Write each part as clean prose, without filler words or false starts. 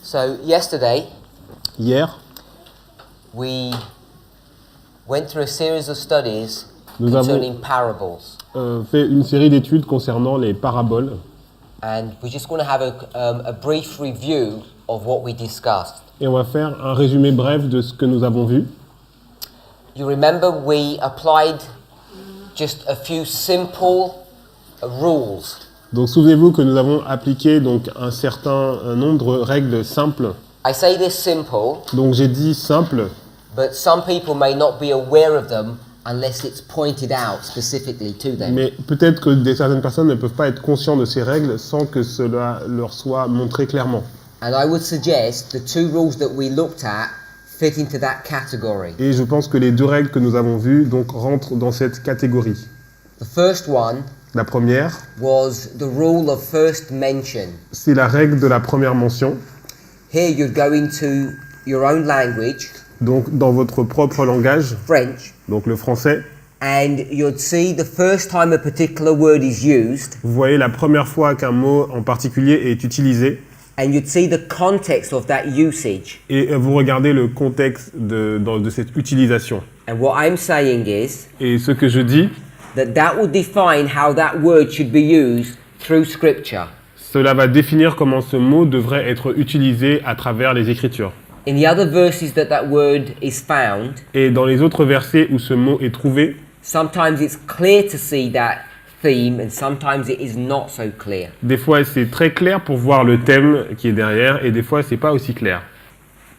So yesterday Hier, we went through a series of studies Nous concerning parables, fait une série d'études concernant les paraboles and we're just going to have a brief review of what we discussed. et on va faire un résumé bref de ce que nous avons vu. You remember we applied just a few simple rules. Donc souvenez-vous que nous avons appliqué donc un certain nombre de règles simples. I say this simple, Donc j'ai dit simple, but some people may not be aware of them unless it's pointed out specifically to them. mais peut-être que certaines personnes ne peuvent pas être conscients de ces règles sans que cela leur soit montré clairement. And I would suggest the two rules that we looked at fit into that category. Et je pense que les deux règles que nous avons vues donc rentrent dans cette catégorie. The first one La première, was the rule of first mention. c'est la règle de la première mention. Here you'd go into your own language, Donc dans votre propre langage, French, donc le français, and you'd see the first time a particular word is used, vous voyez la première fois qu'un mot en particulier est utilisé and you'd see the context of that usage. et vous regardez le contexte de cette utilisation. And what I'm saying is Et ce que je dis, that will define how that word should be used through Scripture. cela va définir comment ce mot devrait être utilisé à travers les Écritures. In the other verses that word is found, Et dans les autres versets où ce mot est trouvé, sometimes it's clear to see that theme and sometimes it is not so clear. des fois c'est très clair pour voir le thème qui est derrière et des fois c'est pas aussi clair.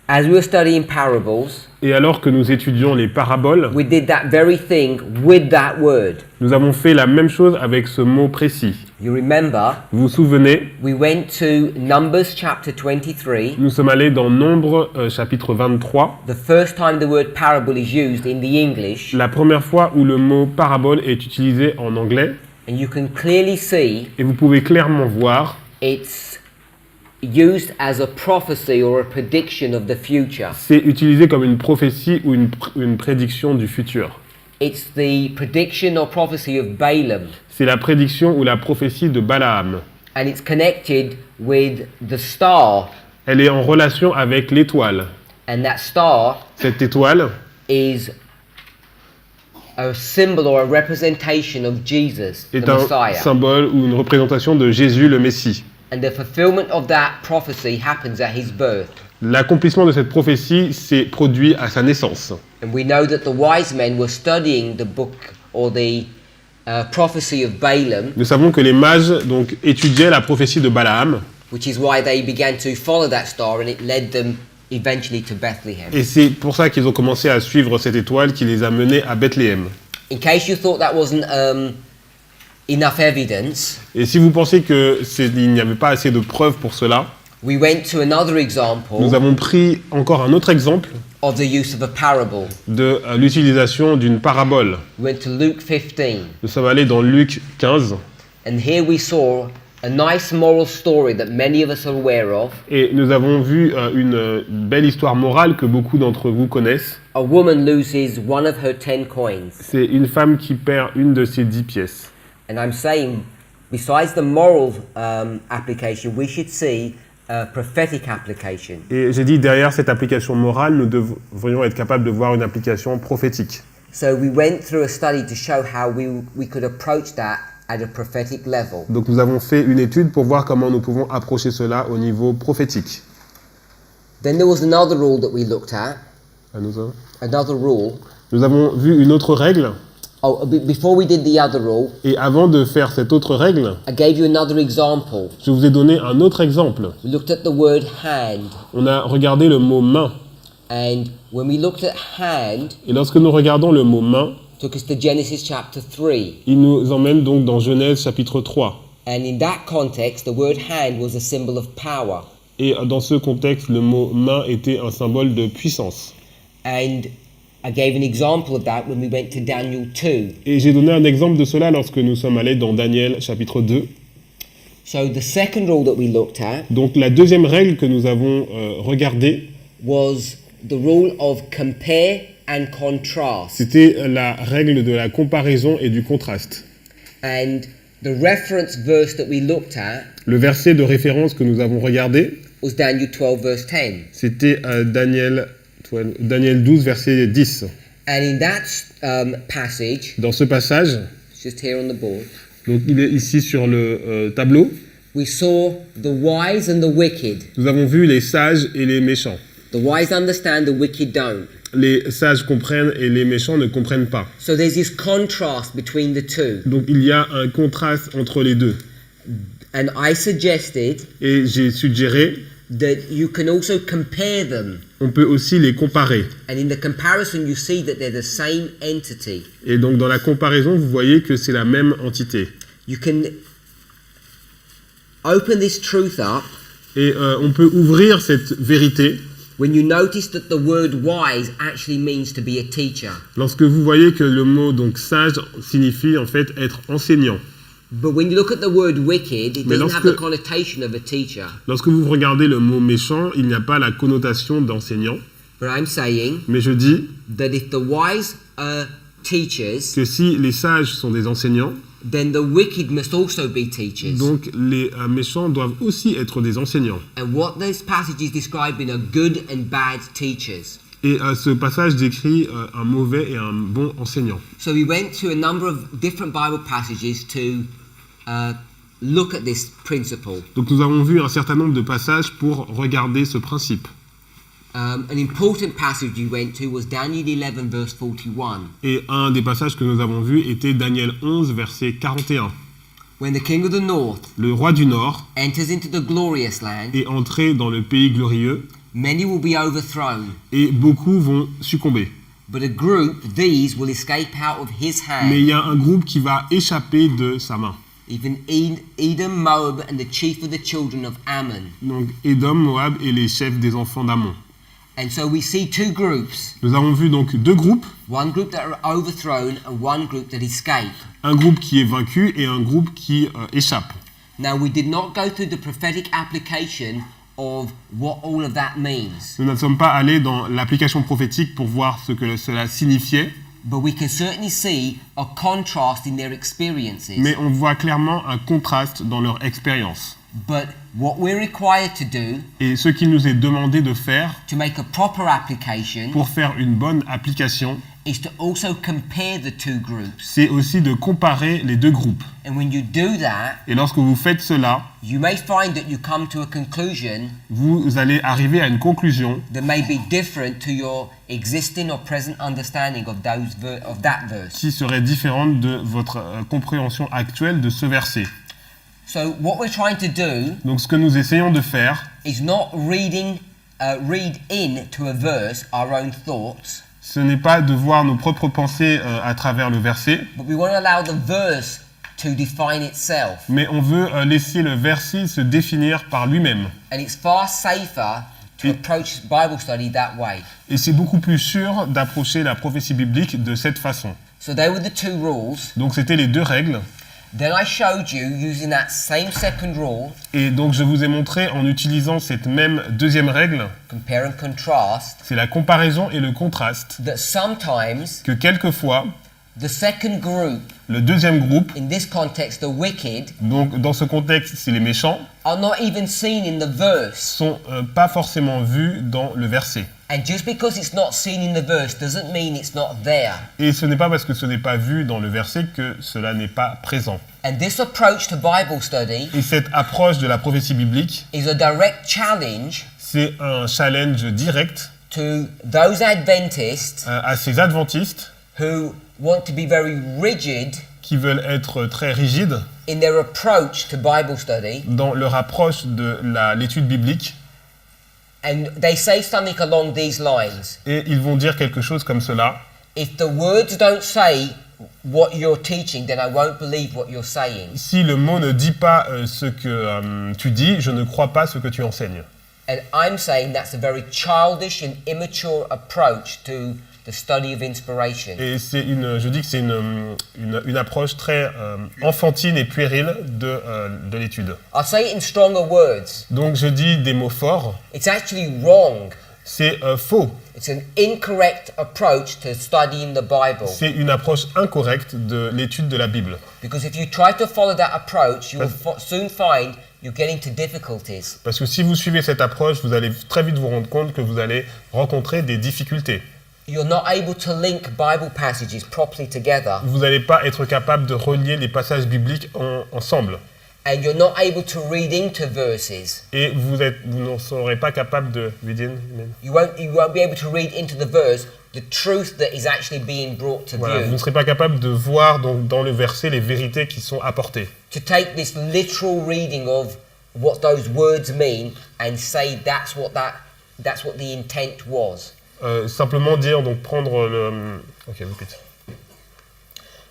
As we were studying parables, Et alors que nous étudions les paraboles, we did that very thing with that word. nous avons fait la même chose avec ce mot précis. You remember, Vous vous souvenez, we went to Numbers chapter 23, nous sommes allés dans Nombre chapitre 23, the first time the word parable is used in the English, la première fois où le mot parabole est utilisé en anglais, and you can clearly see et vous pouvez clairement voir, it's used as a prophecy or a prediction of the future. c'est utilisé comme une prophétie ou une prédiction du futur. It's the prediction or prophecy of Balaam, C'est la prédiction ou la prophétie de Balaam. and it's connected with the star, Elle est en relation avec l'étoile. and that star Cette étoile is a symbol or a representation of Jesus, the est un Messiah. symbole ou une représentation de Jésus le Messie. And the fulfillment of that prophecy happens at his birth. L'accomplissement de cette prophétie s'est produit à sa naissance. And we know that the wise men were studying the book or the prophecy of Balaam, Nous savons que les mages donc étudiaient la prophétie de Balaam, which is why they began to follow that star, and it led them eventually to Bethlehem. et c'est pour ça qu'ils ont commencé à suivre cette étoile qui les a menés à Bethléem. In case you thought that wasn't enough evidence, Et si vous pensez qu'il n'y avait pas assez de preuves pour cela, we went to another example nous avons pris encore un autre exemple of the use of a parable. de l'utilisation d'une parabole. We went to Luke 15, Nous sommes allés dans Luc 15 and here we saw a nice moral story that many of us are aware of. et nous avons vu une belle histoire morale que beaucoup d'entre vous connaissent. A woman loses one of her 10 coins. C'est une femme qui perd une de ses 10 pièces. And I'm saying, besides the moral application, we should see a prophetic application. Et j'ai dit, derrière cette application morale, nous devrions être capables de voir une application prophétique. So we went through a study to show how we could approach that at a prophetic level. Donc nous avons fait une étude pour voir comment nous pouvons approcher cela au niveau prophétique. Then there was another rule that we looked at, another rule. Nous avons vu une autre règle. Oh, before we did the other rule, Et avant de faire cette autre règle, I gave you another example. je vous ai donné un autre exemple. We looked at the word hand. On a regardé le mot main. And when we looked at hand, Et lorsque nous regardons le mot main, it took us to Genesis chapter 3. il nous emmène donc dans Genèse chapitre 3. And in that context, the word hand was a symbol of power. Et dans ce contexte, le mot main était un symbole de puissance. And I gave an example of that when we went to Daniel 2. Et j'ai donné un exemple de cela lorsque nous sommes allés dans Daniel chapitre 2. So the second rule that we looked at Donc la deuxième règle que nous avons regardée, was the rule of compare and contrast. c'était la règle de la comparaison et du contraste. And the reference verse that we looked at Le verset de référence que nous avons regardé, was Daniel 12 verse 10. C'était Daniel 12, verset 10. And in that passage, Dans ce passage, it's just here on the board, donc il est ici sur le tableau, we saw the wise and the wicked. nous avons vu les sages et les méchants. The wise understand, the wicked don't. Les sages comprennent et les méchants ne comprennent pas. So there's this contrast between the two. Donc il y a un contraste entre les deux. And I suggested Et j'ai suggéré, that you can also compare them. on peut aussi les comparer. And in the comparison, you see that they're the same entity. Et donc dans la comparaison, vous voyez que c'est la même entité. You can open this truth up Et on peut ouvrir cette vérité when you notice that the word wise actually means to be a teacher. lorsque vous voyez que le mot donc sage signifie en fait être enseignant. But when you look at the word wicked, it Mais doesn't have lorsque- the connotation of a teacher. Lorsque vous regardez le mot méchant, il n'y a pas la connotation d'enseignant. But I'm saying Mais je dis that if the wise are teachers, que si les sages sont des enseignants, then the wicked must also be teachers. donc les méchants doivent aussi être des enseignants. And what this passage is describing are good and bad teachers. Et ce passage décrit un mauvais et un bon enseignant. So we went to a number of different Bible passages to look at this principle. Donc nous avons vu un certain nombre de passages pour regarder ce principe. An important passage we went to was Daniel 11 verse 41. Et un des passages que nous avons vus était Daniel 11, verset 41. When the king of the north Le roi du Nord enters into the glorious land, est entré dans le pays glorieux many will be overthrown, et beaucoup vont succomber. but a group, these, will escape out of his Mais il hand. y a un groupe qui va échapper de sa main. Even Edom, Moab, and the chief of the children of Ammon. Donc Édom, Moab et les chefs des enfants d'Ammon. And so we see two groups. Nous avons vu donc deux groupes, One group that are overthrown and one group that escape. un groupe qui est vaincu et un groupe qui échappe. Now, we did not go through the prophetic application of what all of that means, Nous ne sommes pas allés dans l'application prophétique pour voir ce que cela signifiait, but we can certainly see a contrast in their experiences. mais on voit clairement un contraste dans leur expérience. But what we're required to do Et ce qu'il nous est demandé de faire to make a proper application pour faire une bonne application, is to also compare the two groups. c'est aussi de comparer les deux groupes. And when you do that, Et lorsque vous faites cela, you may find that you come to a conclusion vous allez arriver à une conclusion that may be different to your existing or present understanding of of that verse. qui serait différente de votre compréhension actuelle de ce verset. So what we're trying to do Donc ce que nous essayons de faire, is not read in to a verse our own thoughts, ce n'est pas de voir nos propres pensées à travers le verset, but we want to allow the verse to define itself. mais on veut laisser le verset se définir par lui-même. And it's far safer to approach Bible study that way. Et c'est beaucoup plus sûr d'approcher la prophétie biblique de cette façon. So they were the two rules. Donc c'était les deux règles. Then I showed you using that same second rule, Et donc je vous ai montré en utilisant cette même deuxième règle, compare and contrast, c'est la comparaison et le contraste, that sometimes que quelquefois, the second group, le deuxième groupe, in this context the wicked, donc dans ce contexte c'est les méchants, are not even seen in the verse. sont pas forcément vus dans le verset. And just because it's not seen in the verse doesn't mean it's not there. Et ce n'est pas parce que ce n'est pas vu dans le verset que cela n'est pas présent. And this approach to Bible study Et cette approche de la prophétie biblique, is a direct challenge c'est un challenge direct to those Adventists à ces adventistes who want to be very rigid qui veulent être très rigides in their approach to Bible study, dans leur approche de l'étude biblique. and they say something along these lines. Et ils vont dire quelque chose comme cela. If the words don't say what you're teaching, then I won't believe what you're saying. Si le mot ne dit pas ce que tu dis, je ne crois pas ce que tu enseignes. And I'm saying that's a very childish and immature approach to the study of inspiration. Et je dis que c'est une approche très enfantine et puérile de l'étude. I'll say it in stronger words. Donc je dis des mots forts. It's actually wrong C'est faux. It's an incorrect approach to studying the Bible. C'est une approche incorrecte de l'étude de la Bible. Because if you try to follow that approach, you will soon find you get into difficulties. Parce que si vous suivez cette approche, vous allez très vite vous rendre compte que vous allez rencontrer des difficultés. You're not able to link Bible passages properly together. Vous n'allez pas être capable de relier les passages bibliques ensemble. And you're not able to read into verses. Et vous ne serez pas capable de... You won't be able to read into the verse the truth that is actually being brought to Voilà, vous view. ne serez pas capable de voir donc, dans le verset les vérités qui sont apportées. To take this literal reading of what those words mean and say that's what the intent was. Simplement dire, donc prendre le... Ok, répète.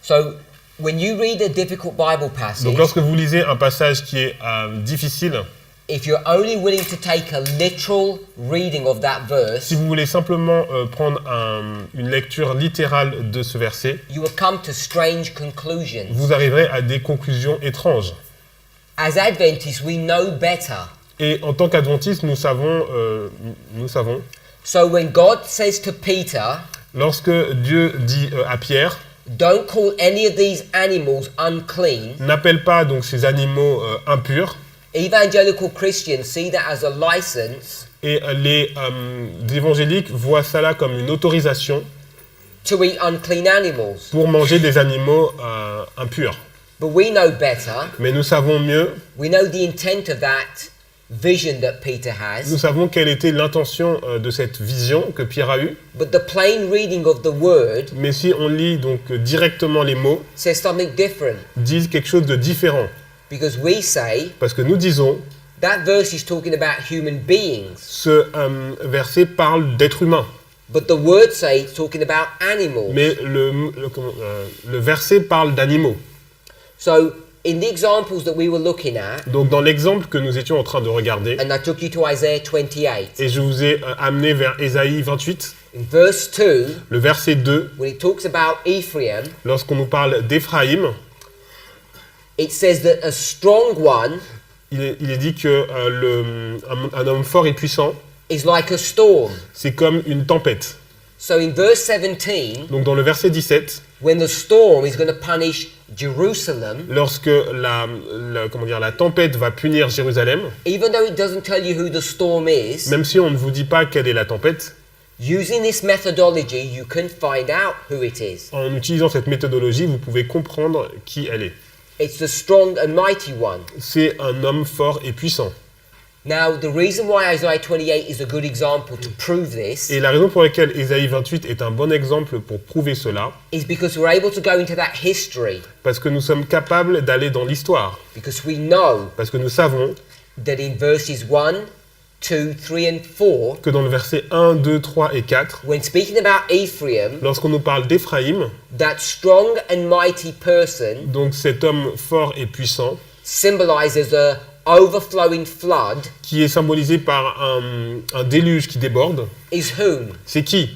So, when you read a difficult Bible passage, Donc lorsque vous lisez un passage qui est difficile, if you're only willing to take a literal reading of that verse, si vous voulez simplement prendre une lecture littérale de ce verset, you will come to strange conclusions. vous arriverez à des conclusions étranges. As Adventists, we know better. Et en tant qu'adventistes, nous savons, So when God says to Peter, lorsque Dieu dit à Pierre, don't call any of these animals unclean, n'appelle pas donc ces animaux impurs, evangelical Christians see that as a license et les évangéliques voient ça là comme une autorisation to eat unclean animals. pour manger des animaux impurs. But we know better. Mais nous savons mieux, We know the intent of that vision that Peter nous has. savons quelle était l'intention de cette vision que Pierre a eue. But the plain reading of the word Mais si on lit donc directement les mots, says something different. disent quelque chose de différent. Because we say Parce que nous disons, that verse is talking about human beings. ce verset parle d'êtres humains. But the word say it's talking about animals. Mais le verset parle d'animaux. So in the examples that we were looking at, Donc dans l'exemple que nous étions en train de regarder, and I took you to Isaiah 28, et je vous ai amené vers Ésaïe 28, in verse 2, le verset 2, when it talks about Ephraim, lorsqu'on nous parle d'Éphraïm, it says that a strong one il est dit que un homme fort et puissant, is like a storm. c'est comme une tempête. So in verse 17, Donc dans le verset 17, when the storm is going to punish Jerusalem, lorsque la tempête va punir Jérusalem, even though it doesn't tell you who the storm is, même si on ne vous dit pas quelle est la tempête, using this methodology, you can find out who it is. en utilisant cette méthodologie, vous pouvez comprendre qui elle est. It's the strong and mighty one. C'est un homme fort et puissant. Now, the reason why Isaiah 28 is a good example to prove this Et la raison pour laquelle Ésaïe 28 est un bon exemple pour prouver cela, is because we're able to go into that history, parce que nous sommes capables d'aller dans l'histoire, because we know parce que nous savons that in verses 1, 2, 3 and 4, que dans le verset 1, 2, 3 et 4, when speaking about Ephraim, lorsqu'on nous parle d'Éphraïm, that strong and mighty person donc cet homme fort et puissant, symbolizes a overflowing flood, qui est symbolisé par un déluge qui déborde, is whom? c'est qui?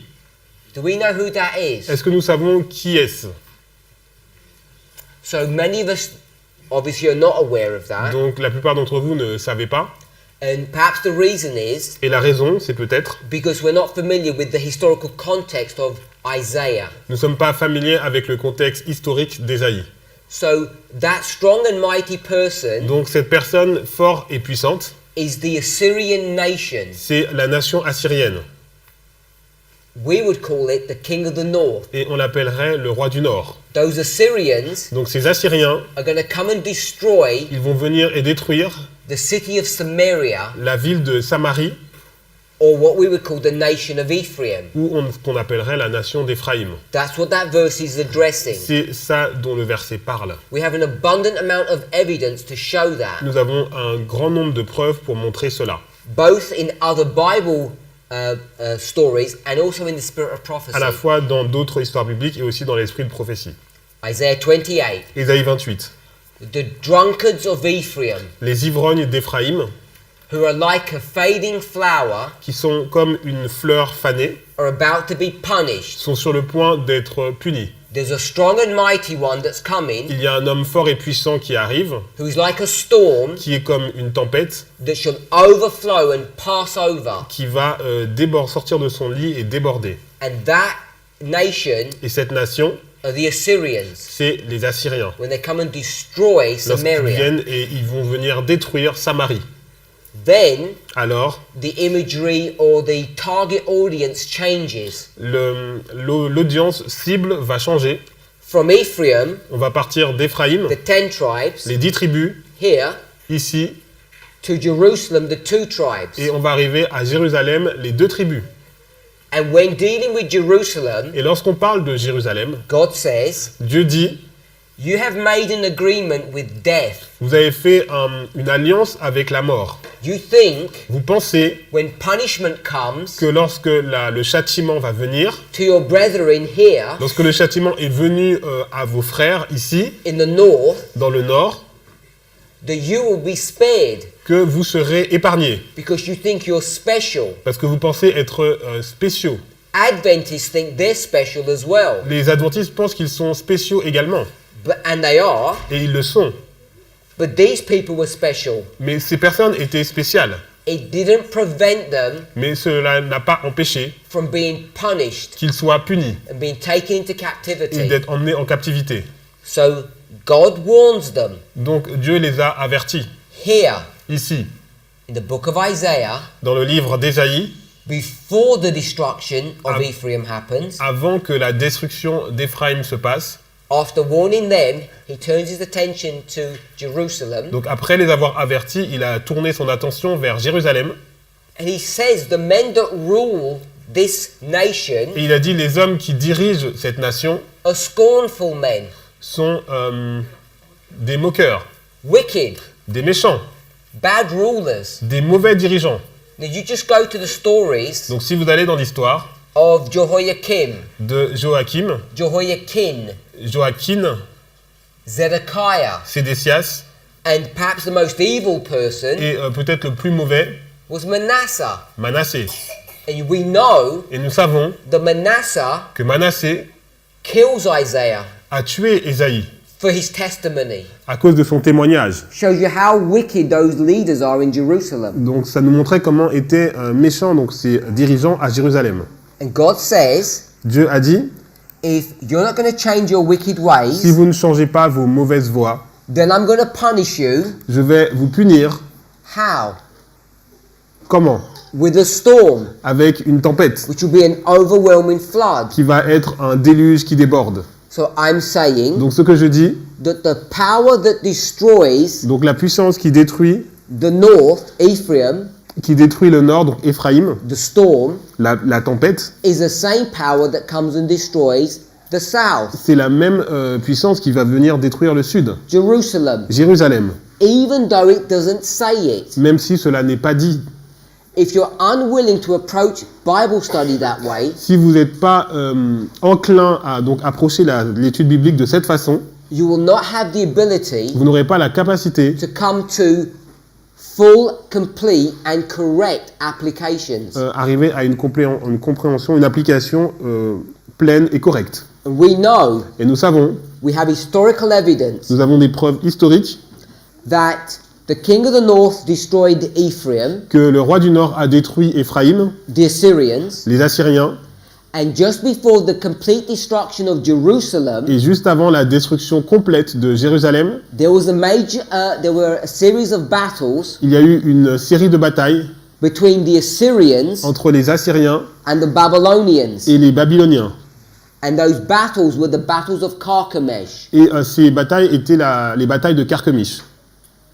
Do we know who that is? Est-ce que nous savons qui est-ce? So many of us obviously are not aware of that, Donc la plupart d'entre vous ne savez pas, and perhaps the reason is et la raison, c'est peut-être, because we're not familiar with the historical context of Isaiah. nous ne sommes pas familiers avec le contexte historique d'Ésaïe. So that strong and mighty person Donc cette personne forte et puissante, is the Assyrian nation. c'est la nation assyrienne, We would call it the king of the north. et on l'appellerait le roi du Nord. Those Assyrians Donc ces Assyriens, are going to come and destroy ils vont venir et détruire the city of Samaria, la ville de Samarie, or what we would call the nation of Ephraim. ou qu'on appellerait la nation d'Éphraïm. That's what that verse is addressing. C'est ça dont le verset parle. We have an abundant amount of evidence to show that, Nous avons un grand nombre de preuves pour montrer cela, both in other Bible stories and also in the spirit of prophecy. à la fois dans d'autres histoires bibliques et aussi dans l'esprit de prophétie. Isaiah 28. Ésaïe 28. The drunkards of Ephraim, Les ivrognes d'Éphraïm, who are like a fading flower, qui sont comme une fleur fanée, are about to be punished. sont sur le point d'être punis. there's a strong and mighty one that's coming, il y a un homme fort et puissant qui arrive, who's like a storm qui est comme une tempête, that shall overflow and pass over. qui va sortir de son lit et déborder. And that nation Et cette nation, are the Assyrians, c'est les Assyriens. when they come and destroy Lorsqu'ils Samaria. viennent et ils vont venir détruire Samarie. Then Alors, the imagery or the target audience changes. l'audience cible va changer. From Ephraim, On va partir d'Éphraïm, the 10 tribes, les 10 tribus, here, ici, to Jerusalem, the 2 tribes. et on va arriver à Jérusalem, les 2 tribus. And when dealing with Jerusalem, Et lorsqu'on parle de Jérusalem, God says, Dieu dit, you have made an agreement with death. vous avez fait une alliance avec la mort. You think Vous pensez when punishment comes que lorsque le châtiment va venir, to your brethren here lorsque le châtiment est venu à vos frères ici, in the north, dans le nord, that you will be spared que vous serez épargnés, because you think you're special. parce que vous pensez être spéciaux. Adventists think they're special as well. Les adventistes pensent qu'ils sont spéciaux également, And they are, et ils le sont. but these people were special. Mais ces personnes étaient spéciales, It didn't prevent them mais cela n'a pas empêché from being punished qu'ils soient punis and being taken into et captivity. d'être emmenés en captivité. So God warns them Donc Dieu les a avertis, here ici, in the book of Isaiah, dans le livre d'Ésaïe, before the destruction of Ab- Ephraim happens. avant que la destruction d'Éphraïm se passe. After warning them, he turns his attention to Jerusalem, Donc après les avoir avertis, il a tourné son attention vers Jérusalem and he says the men that rule this nation et il a dit les hommes qui dirigent cette nation are scornful men, sont des moqueurs, wicked, des méchants, bad rulers. des mauvais dirigeants. Now you just go to the stories Donc si vous allez dans l'histoire of Jehoiakim, de Joachim, Joachim, Zedekiah, Sédécias and perhaps the most evil person et peut-être le plus mauvais, was Manasseh. Manassé. And we know Et nous savons that Manasseh que Manassé kills Isaiah a tué Ésaïe for his testimony. à cause de son témoignage. Shows you how wicked those leaders are in Jerusalem. Donc ça nous montrait comment étaient méchants donc ces dirigeants à Jérusalem. And God says, Dieu a dit, if you're not going to change your wicked si ways, vous ne changez pas vos mauvaises voies, then I'm going to punish you. je vais vous punir. How? Comment? With a storm, Avec une tempête which will be an overwhelming flood. qui va être un déluge qui déborde. So I'm saying Donc ce que je dis, that the power that destroys donc la puissance qui détruit the north, Ephraim, le nord, donc Éphraïm, the storm, la tempête, is the same power that comes and destroys the south, c'est la même puissance qui va venir détruire le sud, Jerusalem, Jérusalem, even though it doesn't say it. même si cela n'est pas dit. If you're unwilling to approach Bible study that way, Si vous n'êtes pas enclin à donc approcher l'étude biblique de cette façon, you will not have the ability vous n'aurez pas la capacité to come to full, complete and correct applications. arriver à une compréhension, une application pleine et correcte. And we know, Et nous savons, we have historical evidence nous avons des preuves historiques that the king of the north destroyed Ephraim, que le roi du Nord a détruit Éphraïm, the Assyrians, les Assyriens, and just before the complete destruction of Jerusalem, et juste avant la destruction complète de Jérusalem, there were a series of battles il y a eu une série de batailles between the Assyrians entre les Assyriens and the Babylonians. et les Babyloniens. And those battles were the battles of Carchemish. Et ces batailles étaient les batailles de Carchemish.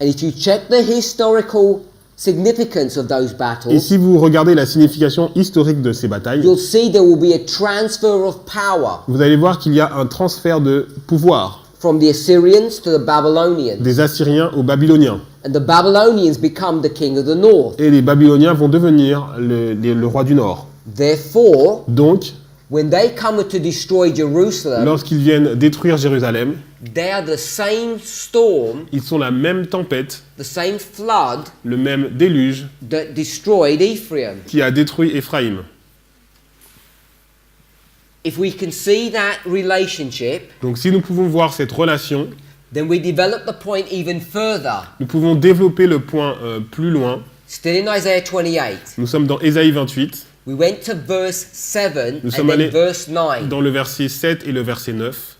And if you check the historical significance of those Et battles, si vous regardez la signification historique de ces batailles, you'll see there will be a transfer of power vous allez voir qu'il y a un transfert de pouvoir from the Assyrians to the Babylonians. des Assyriens aux Babyloniens. And the Babylonians become the king of the north. Et les Babyloniens vont devenir le roi du Nord. Therefore, Donc, when they come to destroy Jerusalem, lorsqu'ils viennent détruire Jérusalem, they are the same storm, ils sont la même tempête, the same flood le même déluge that destroyed Ephraim. qui a détruit Éphraïm. if we can see that relationship, Donc si nous pouvons voir cette relation, then we develop the point even further. nous pouvons développer le point plus loin. Still in Isaiah 28, Nous sommes dans Ésaïe 28, we went to verse 7 Nous and sommes then allés verse 9. dans le verset 7 et le verset 9.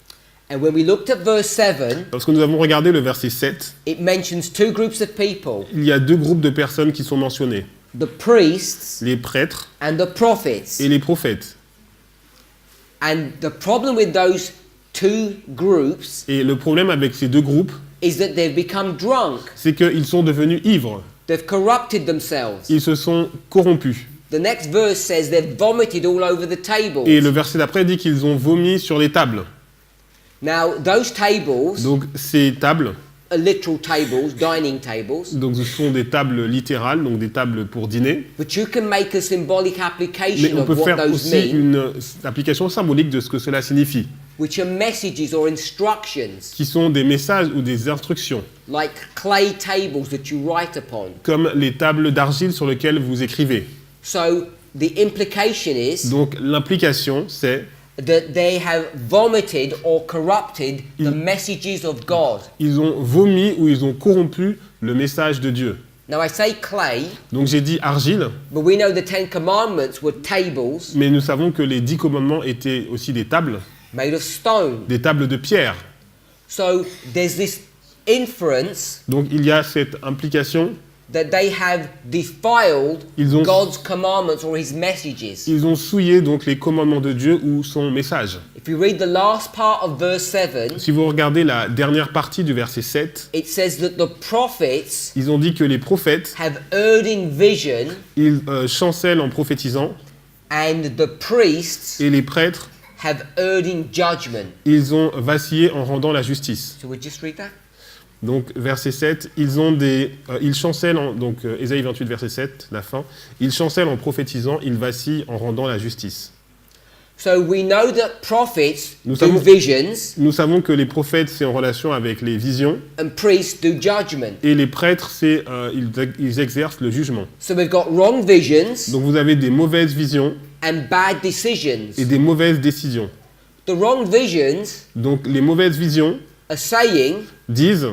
And when we looked at verse 7, Lorsque nous avons regardé le verset 7, it mentions two groups of people, il y a deux groupes de personnes qui sont mentionnés, the priests les prêtres and the prophets. et les prophètes. And the problem with those two groups Et le problème avec ces deux groupes, is that they've become drunk. c'est qu'ils sont devenus ivres, They've corrupted themselves. ils se sont corrompus. The next verse says they've vomited all over the tables. Et le verset d'après dit qu'ils ont vomi sur les tables. Now, those tables Donc ces tables, are literal tables, dining tables, donc ce sont des tables littérales, donc des tables pour dîner. but you can make a symbolic Mais application on of peut what faire those aussi mean, une application symbolique de ce que cela signifie, which are messages or instructions, qui sont des messages ou des instructions, like clay tables that you write upon. comme les tables d'argile sur lesquelles vous écrivez. So the implication is Donc l'implication, c'est that they have vomited or corrupted the messages of God. ils ont vomi ou ils ont corrompu le message de Dieu. Now I say clay, Donc j'ai dit argile, but we know the Ten Commandments were tables mais nous savons que les 10 commandements étaient aussi des tables made of stone. de pierre. So there's this inference Donc il y a cette implication, that they have defiled Ils ont- God's commandments or his messages. ils ont souillé donc les commandements de Dieu ou son message. If you read the last part of verse 7, Si vous regardez la dernière partie du verset 7, it says that the prophets ils ont dit que les prophètes, have erred in vision ils chancellent en prophétisant, and the priests et les prêtres, have erred in judgment. ils ont vacillé en rendant la justice. So we just read that? Donc verset 7, ils chancellent, donc Ésaïe 28 verset 7, la fin, ils chancellent en prophétisant, ils vacillent en rendant la justice. So we know that prophets Nous do savons- visions Nous savons que les prophètes, c'est en relation avec les visions, and priests do judgment. et les prêtres, c'est ils exercent le jugement. So we've got wrong visions Donc vous avez des mauvaises visions and bad decisions. et des mauvaises décisions. The wrong visions Donc les mauvaises visions are saying disent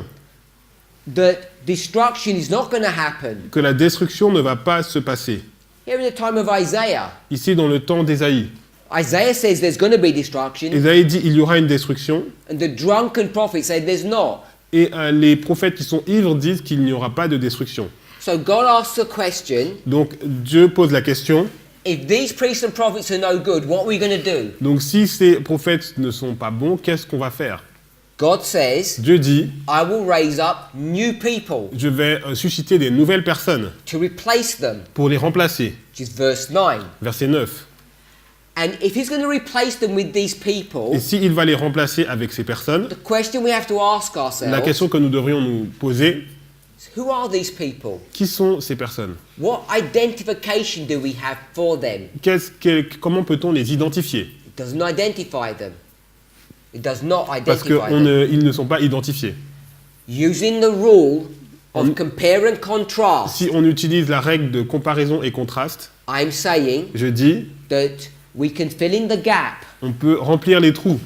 that destruction is not going to happen. que la destruction ne va pas se passer. Here in the time of Isaiah, Ici, dans le temps d'Ésaïe, Isaiah says there's going to be destruction, Ésaïe dit il y aura une destruction, and the drunken prophets say there's not. et les prophètes qui sont ivres disent qu'il n'y aura pas de destruction. So God asks a question, Donc Dieu pose la question, if these priests and prophets are no good, what are we going to do? donc si ces prophètes ne sont pas bons, qu'est-ce qu'on va faire? God says, Dieu dit, I will raise up new people je vais susciter des nouvelles personnes to replace them, pour les remplacer. which is verse 9. Verset 9. And if he's going to replace them with these people, Et s'il va les remplacer avec ces personnes, the question we have to ask la ourselves, question que nous devrions nous poser, is who are these people? qui sont ces personnes? What identification do we have for them? Comment peut-on les identifier? It doesn't identify them. It does not Parce identify them. qu'ils ne sont pas identifiés. Using the rule of On- compare and contrast, Si on utilise la règle de comparaison et contraste, I'm saying je dis, that we can fill in the gap. on peut remplir les trous.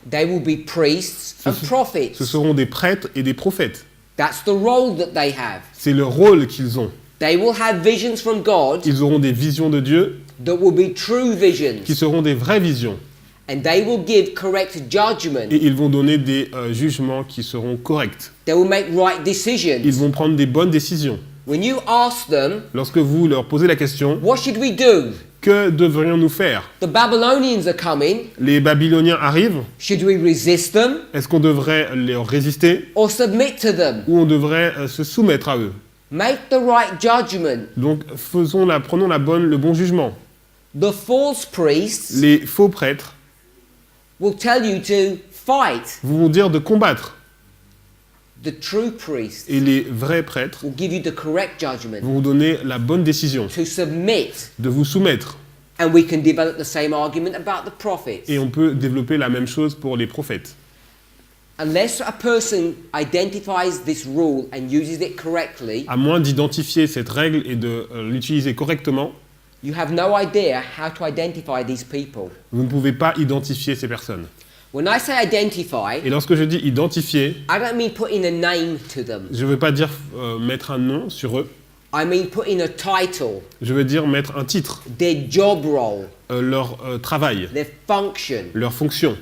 They will be priests and Ce prophets. seront des prêtres et des prophètes. That's the role that they have. C'est le rôle qu'ils ont. They will have visions from God Ils auront des visions de Dieu that will be true qui visions. seront des vraies visions. And they will give correct judgment. Et ils vont donner des jugements qui seront corrects. They will make right Ils decisions. vont prendre des bonnes décisions. When you ask them, Lorsque vous leur posez la question, what should we do? que devrions-nous faire? The Babylonians are coming. Les Babyloniens arrivent. Should we resist them Est-ce qu'on devrait leur résister or submit to them? ou on devrait se soumettre à eux? Make the right judgment. Donc prenons le bon jugement. The false priests Les faux prêtres will tell you to fight. vont dire de combattre. The true priests Et les vrais prêtres will give you the correct judgment vont vous donner la bonne décision, to submit. de vous soumettre. And we can develop the same argument about the prophets. Et on peut développer la même chose pour les prophètes. Unless a person identifies this rule and uses it correctly, À moins d'identifier cette règle et de l'utiliser correctement, You have no idea how to identify these people. Vous ne pouvez pas identifier ces personnes. When I say identify, Et lorsque je dis identifier, I don't mean putting a name to them. je ne veux pas dire mettre un nom sur eux, I mean putting a title, je veux dire mettre un titre, their job role, leur travail, their function. leur fonction.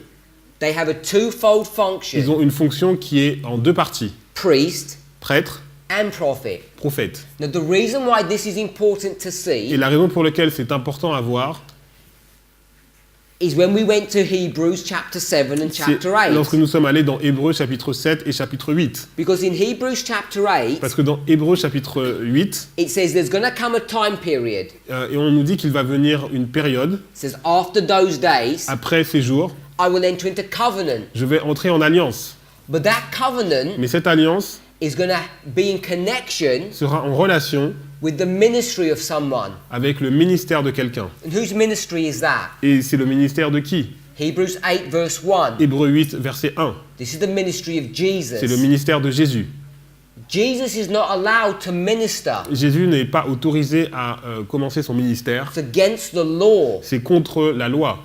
They have a twofold Ils function, ont une fonction qui est en deux parties, priest prêtre, and prophet. prophète. Now the reason why this is important to Et see la raison pour laquelle c'est important à voir, is when we went to Hebrews chapter 7 and c'est chapter 8. lorsque nous sommes allés dans Hébreux chapitre 7 et chapitre 8. Because in Hebrews chapter 8, Parce que dans Hébreux chapitre 8, it says there's going to come a time period. et on nous dit qu'il va venir une période, It says after those days, après ces jours, I will enter into covenant. je vais entrer en alliance. But that covenant Mais cette alliance is going to be in connection sera en relation with the ministry of someone. avec le ministère de quelqu'un. And whose ministry is that? Et c'est le ministère de qui? Hebrews 8 verse 1. Hébreux 8, verset 1. This is the ministry of C'est le Jesus. ministère de Jésus. Jesus is not allowed to minister. Jésus n'est pas autorisé à commencer son ministère. It's against the law. C'est contre la loi.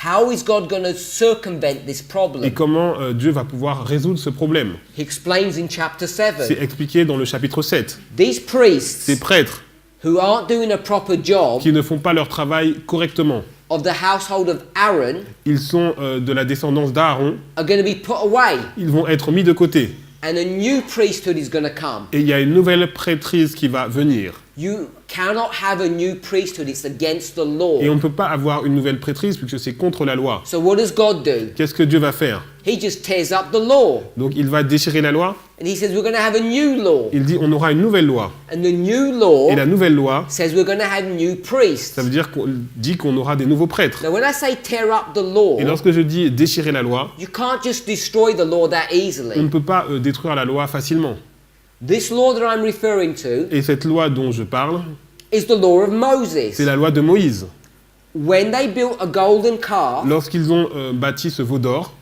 How is God going to circumvent this Et problem? comment Dieu va pouvoir résoudre ce problème? He explains in chapter C'est 7. expliqué dans le chapitre 7. These priests Ces prêtres who aren't doing a proper job qui ne font pas leur travail correctement, of the household of Aaron ils sont de la descendance d'Aaron, are going to be put away, ils vont être mis de côté. and a new priesthood is going to come. Et il y a une nouvelle prêtrise qui va venir. You cannot have a new priesthood, it's against the law. Et on ne peut pas avoir une nouvelle prêtrise puisque c'est contre la loi. So what does God do? Qu'est-ce que Dieu va faire? He just tears up the law, Donc il va déchirer la loi. and he says we're going to have a new law. Il dit on aura une nouvelle loi. And the new law Et la nouvelle loi, says we're going to have new priests. ça veut dire qu'on aura des nouveaux prêtres. Now when I say tear up the law, Et lorsque je dis déchirer la loi, you can't just destroy the law that on ne easily. peut pas détruire la loi facilement. This law that I'm referring to Et cette loi dont je parle, is the law of Moses. c'est la loi de Moïse. When they built a golden calf Lorsqu'ils ont bâti ce veau d'or,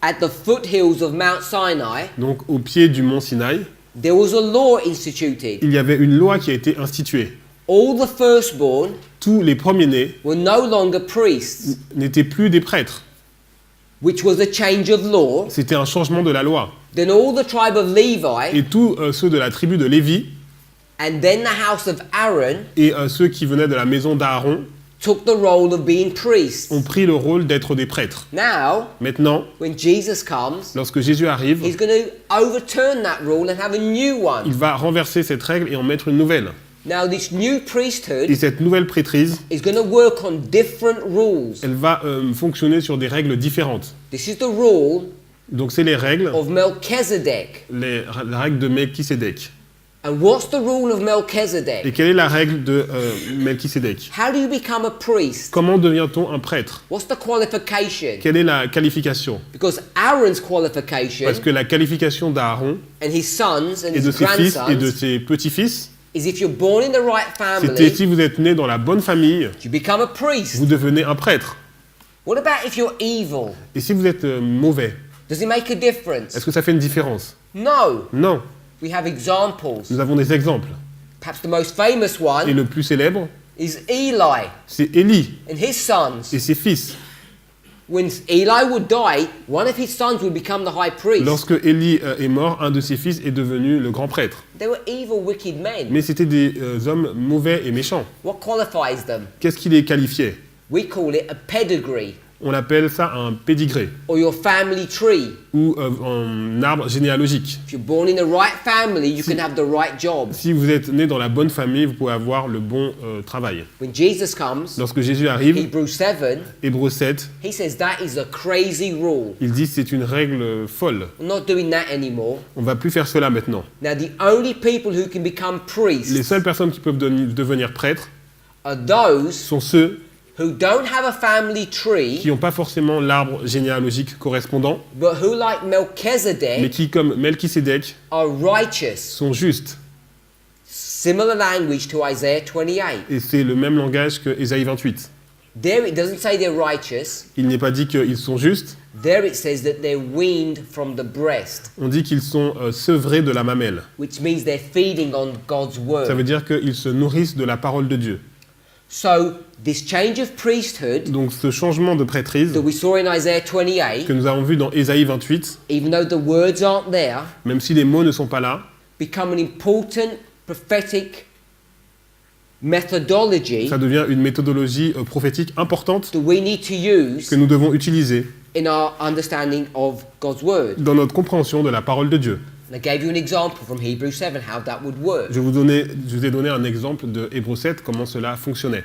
at the foothills of Mount Sinai, donc au pied du mont Sinaï, there was a law instituted. il y avait une loi qui a été instituée. All the firstborn Tous les premiers-nés were no longer priests, n'étaient plus des prêtres. which was a change of law. C'était un changement de la loi. Then all the tribe of Levi Et tous ceux de la tribu de Lévi and then the house of Aaron et ceux qui venaient de la maison d'Aaron took the role of being priests. ont pris le rôle d'être des prêtres. Now, Maintenant, when Jesus comes, lorsque Jésus arrive, he's going to overturn that rule and have a new il one. va renverser cette règle et en mettre une nouvelle. Now, this new Et priesthood cette nouvelle prêtrise, is going to work on different rules. elle va fonctionner sur des règles différentes. This is the rule Donc c'est les règles, of Melchizedek. la règle de Melchisédek. And what's the rule of Melchizedek? Et quelle est la règle de Melchisédek? How do you become a priest? Comment devient-on un prêtre? What's the qualification? Quelle est la qualification? Because Aaron's qualification Parce que la qualification d'Aaron and his sons and et de his ses fils et de grandsons ses petits-fils, is if you're born in the right c'était family, si vous êtes né dans la bonne famille, you become a priest. vous devenez un prêtre. What about if you're evil? Et si vous êtes mauvais, Does it make a difference? est-ce que ça fait une différence? No. Non. We have examples. Nous avons des exemples. Perhaps the most famous Et one le plus célèbre, is Eli c'est Élie and his sons. et ses fils. When Eli would die, one of his sons would become the high priest. Lorsque Élie est mort, un de ses fils est devenu le grand prêtre. They were evil, wicked men. Mais c'était des hommes mauvais et méchants. What qualifies them? Qu'est-ce qui les qualifiait? We call it a pedigree On appelle ça un pédigré or your family tree. ou un arbre généalogique. If you're born in the right family, you can have the right job. Si vous êtes né dans la bonne famille, vous pouvez avoir le bon travail. When Jesus comes, Lorsque Jésus arrive, Hebrews 7, Hébreux 7, he says that is a crazy rule. il dit c'est une règle folle. We're not doing that anymore. On va plus faire cela maintenant. Now, the only people who can become Les priests seules personnes qui peuvent devenir prêtres are those sont ceux who don't have a family tree, qui n'ont pas forcément l'arbre généalogique correspondant, but who, like mais Melchizedek, qui, comme Melchisédek, are righteous. sont justes. Similar language to Isaiah 28. Et c'est le même langage que Ésaïe 28. There it doesn't say they're righteous. Il n'est pas dit qu'ils sont justes, There it says that they're weaned from the breast, on dit qu'ils sont sevrés de la mamelle. which means they're feeding on God's Ça veut word. dire qu'ils se nourrissent de la parole de Dieu. So this change of priesthood Donc ce changement de prêtrise that we saw in Isaiah 28, que nous avons vu dans Ésaïe 28, even though the words aren't there, même si les mots ne sont pas là, become an important prophetic methodology ça devient une méthodologie prophétique importante that we need to use que nous devons utiliser in our understanding of God's word. dans notre compréhension de la parole de Dieu. And I gave you an example from Hebrews 7 how that would work. Je vous ai donné un exemple de Hébreux 7, comment cela fonctionnait.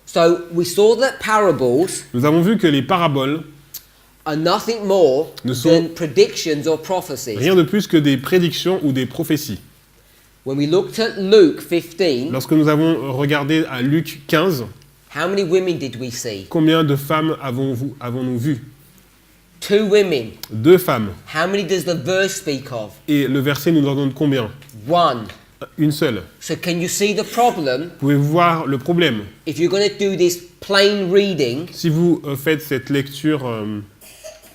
So we saw that parables Nous avons vu que les paraboles, are nothing more Ne sont- than predictions or prophecies. rien de plus que des prédictions ou des prophéties. When we looked at Luke 15, Lorsque nous avons regardé à Luc 15, how many women did we see? combien de femmes avons-nous vu? 2 women. 2 femmes. How many does the verse speak of? Et le verset nous en donne combien? 1. Une seule. So can you see the problem? Pouvez-vous voir le problème? If you're going to do this plain reading, Si vous faites cette lecture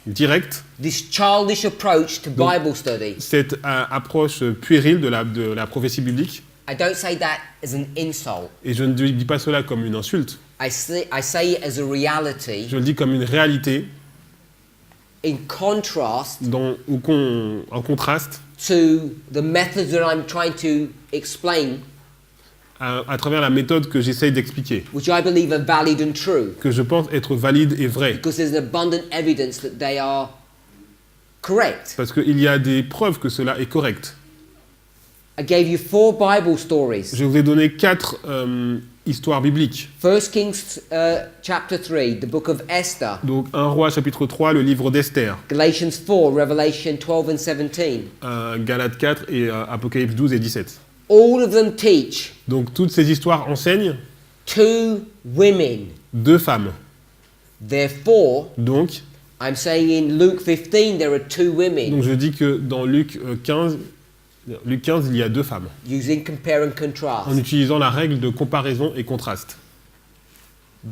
directe, this childish approach to Donc- Bible study, cette approche puérile de la prophétie biblique, I don't say that as an insult. et je ne dis pas cela comme une insulte, I say it as a reality je le dis comme une réalité in contrast en contraste to the methods that I'm trying to explain, à travers la méthode que j'essaye d'expliquer, which I believe are valid and true, que je pense être valide et vraie, because there's an abundant evidence that they are correct. parce qu'il y a des preuves que cela est correct. I gave you 4 Bible stories. Je vous ai donné 4 histoires bibliques. 1 Kings chapter 3, the book of Esther. Donc 1 Roi chapitre 3, le livre d'Esther, Galatians 4, Revelation 12 and 17. Galates 4 et Apocalypse 12 et 17. All of them teach Donc toutes ces histoires enseignent 2 women. 2 femmes. Therefore, Donc I'm saying in Luke 15 there are 2 women, je dis que dans Luc 15, il y a 2 femmes, using compare and en contrast. utilisant la règle de comparaison et contraste.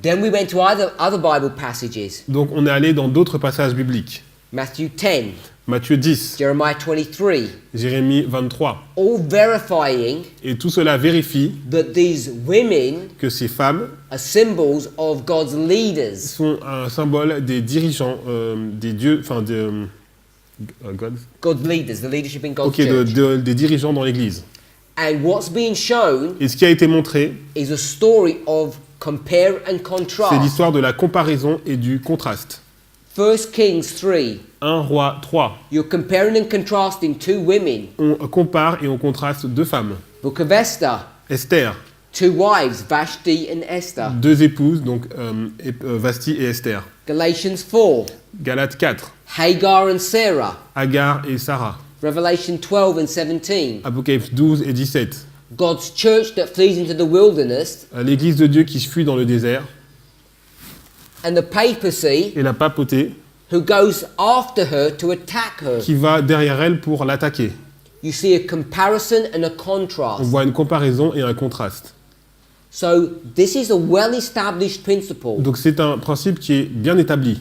Then we went to other Bible passages. Donc on est allé dans d'autres passages bibliques. Matthew 10, Matthieu 10, Jeremiah 23, Jérémie 23. all verifying Et tout cela vérifie that these women que ces femmes are symbols of God's leaders. sont un symbole des dirigeants, des dieux, enfin God. God's leaders, the leadership in God's Ok, church. des dirigeants dans l'Église. And what's being shown Et ce qui a été montré, is a story of compare and c'est contrast. l'histoire de la comparaison et du contraste. 1 Kings 3, 1 Roi 3. you're comparing and contrasting 2 women. On compare et on contraste 2 femmes. Book of Esther, Esther, 2 wives, Vashti and Esther. 2 épouses, donc Vasti et Esther. Galatians 4, Galates 4, Hagar and Sarah. Agar et Sarah. Revelation 12 and 17, Apocalypse 12 et 17. God's church that flees into the wilderness, L'Église de Dieu qui fuit dans le désert. and the papacy Et la papauté who goes after her to attack her. qui va derrière elle pour l'attaquer. You see a comparison and a On contrast. voit une comparaison et un contraste. So this is a well-established principle, Donc c'est un principe qui est bien établi.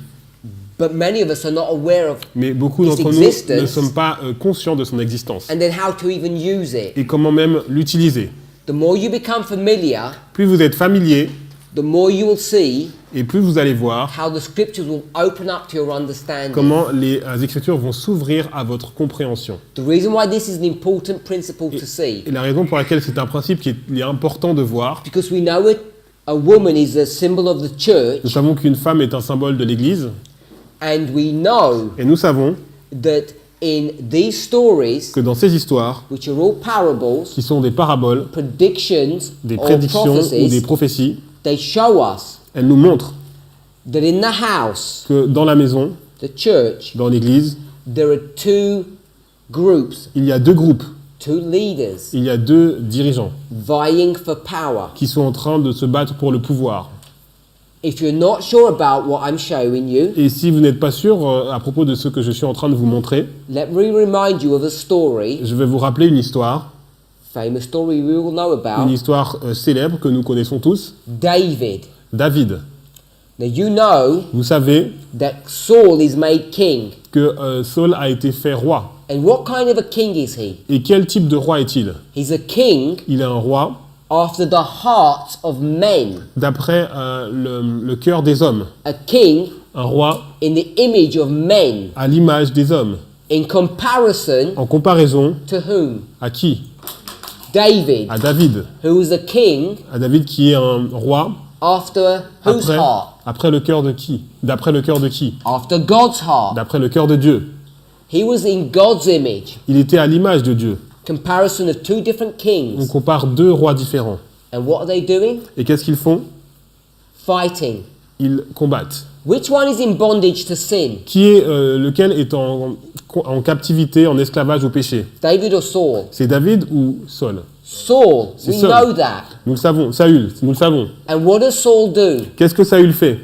but many of us are not aware of, Mais beaucoup Its d'entre nous existence. ne sommes pas conscients de son existence. and then how to even use it. Et comment même l'utiliser. The more you become familiar, Plus vous êtes familier, the more you will see et plus vous allez voir how the scriptures will open up to your understanding. comment les Écritures vont s'ouvrir à votre compréhension. The reason why this is an important principle to see, Et la raison pour laquelle c'est un principe qui est important de voir, because we know a woman is a symbol of the church, nous savons qu'une femme est un symbole de l'Église, and we know et nous savons that in these stories, que dans ces histoires, which are all parables, qui sont des paraboles, predictions, des or prédictions ou des prophecies, prophéties, they show us elles nous montrent that in the house, que dans la maison, the church, dans l'Église, there are 2 groups, il y a 2 groupes, 2 leaders il y a 2 dirigeants vying for power. qui sont en train de se battre pour le pouvoir. If you're not sure about what I'm showing you, Et si vous n'êtes pas sûr à propos de ce que je suis en train de vous montrer, let me remind you of a story, je vais vous rappeler une histoire, famous story we all know une about, histoire célèbre que nous connaissons tous, David. David. Now you know Vous savez that Saul is made king. que Saul a été fait roi. And what kind of a king is he? Et quel type de roi est-il? He's a king Il est un roi after the hearts of men, d'après le cœur des hommes, a king un roi in the image of men, à l'image des hommes. in comparison En comparaison, to whom? à qui? David, À David. who was a king À David qui est un roi after whose après, heart? après le cœur de qui? D'après le cœur de qui? After God's heart. D'après le cœur de Dieu. He was in God's image. Il était à l'image de Dieu. Comparison of two different On kings. compare deux rois différents. And what are they doing? Et qu'est-ce qu'ils font? Fighting. Ils combattent. Which one is in bondage to sin? Qui est lequel est en captivité, en esclavage au péché? David or Saul? C'est David ou Saul? Saul. C'est We Saul. know that. Nous le savons. Saül, nous le savons. And what does Saul do? Qu'est-ce que Saül fait?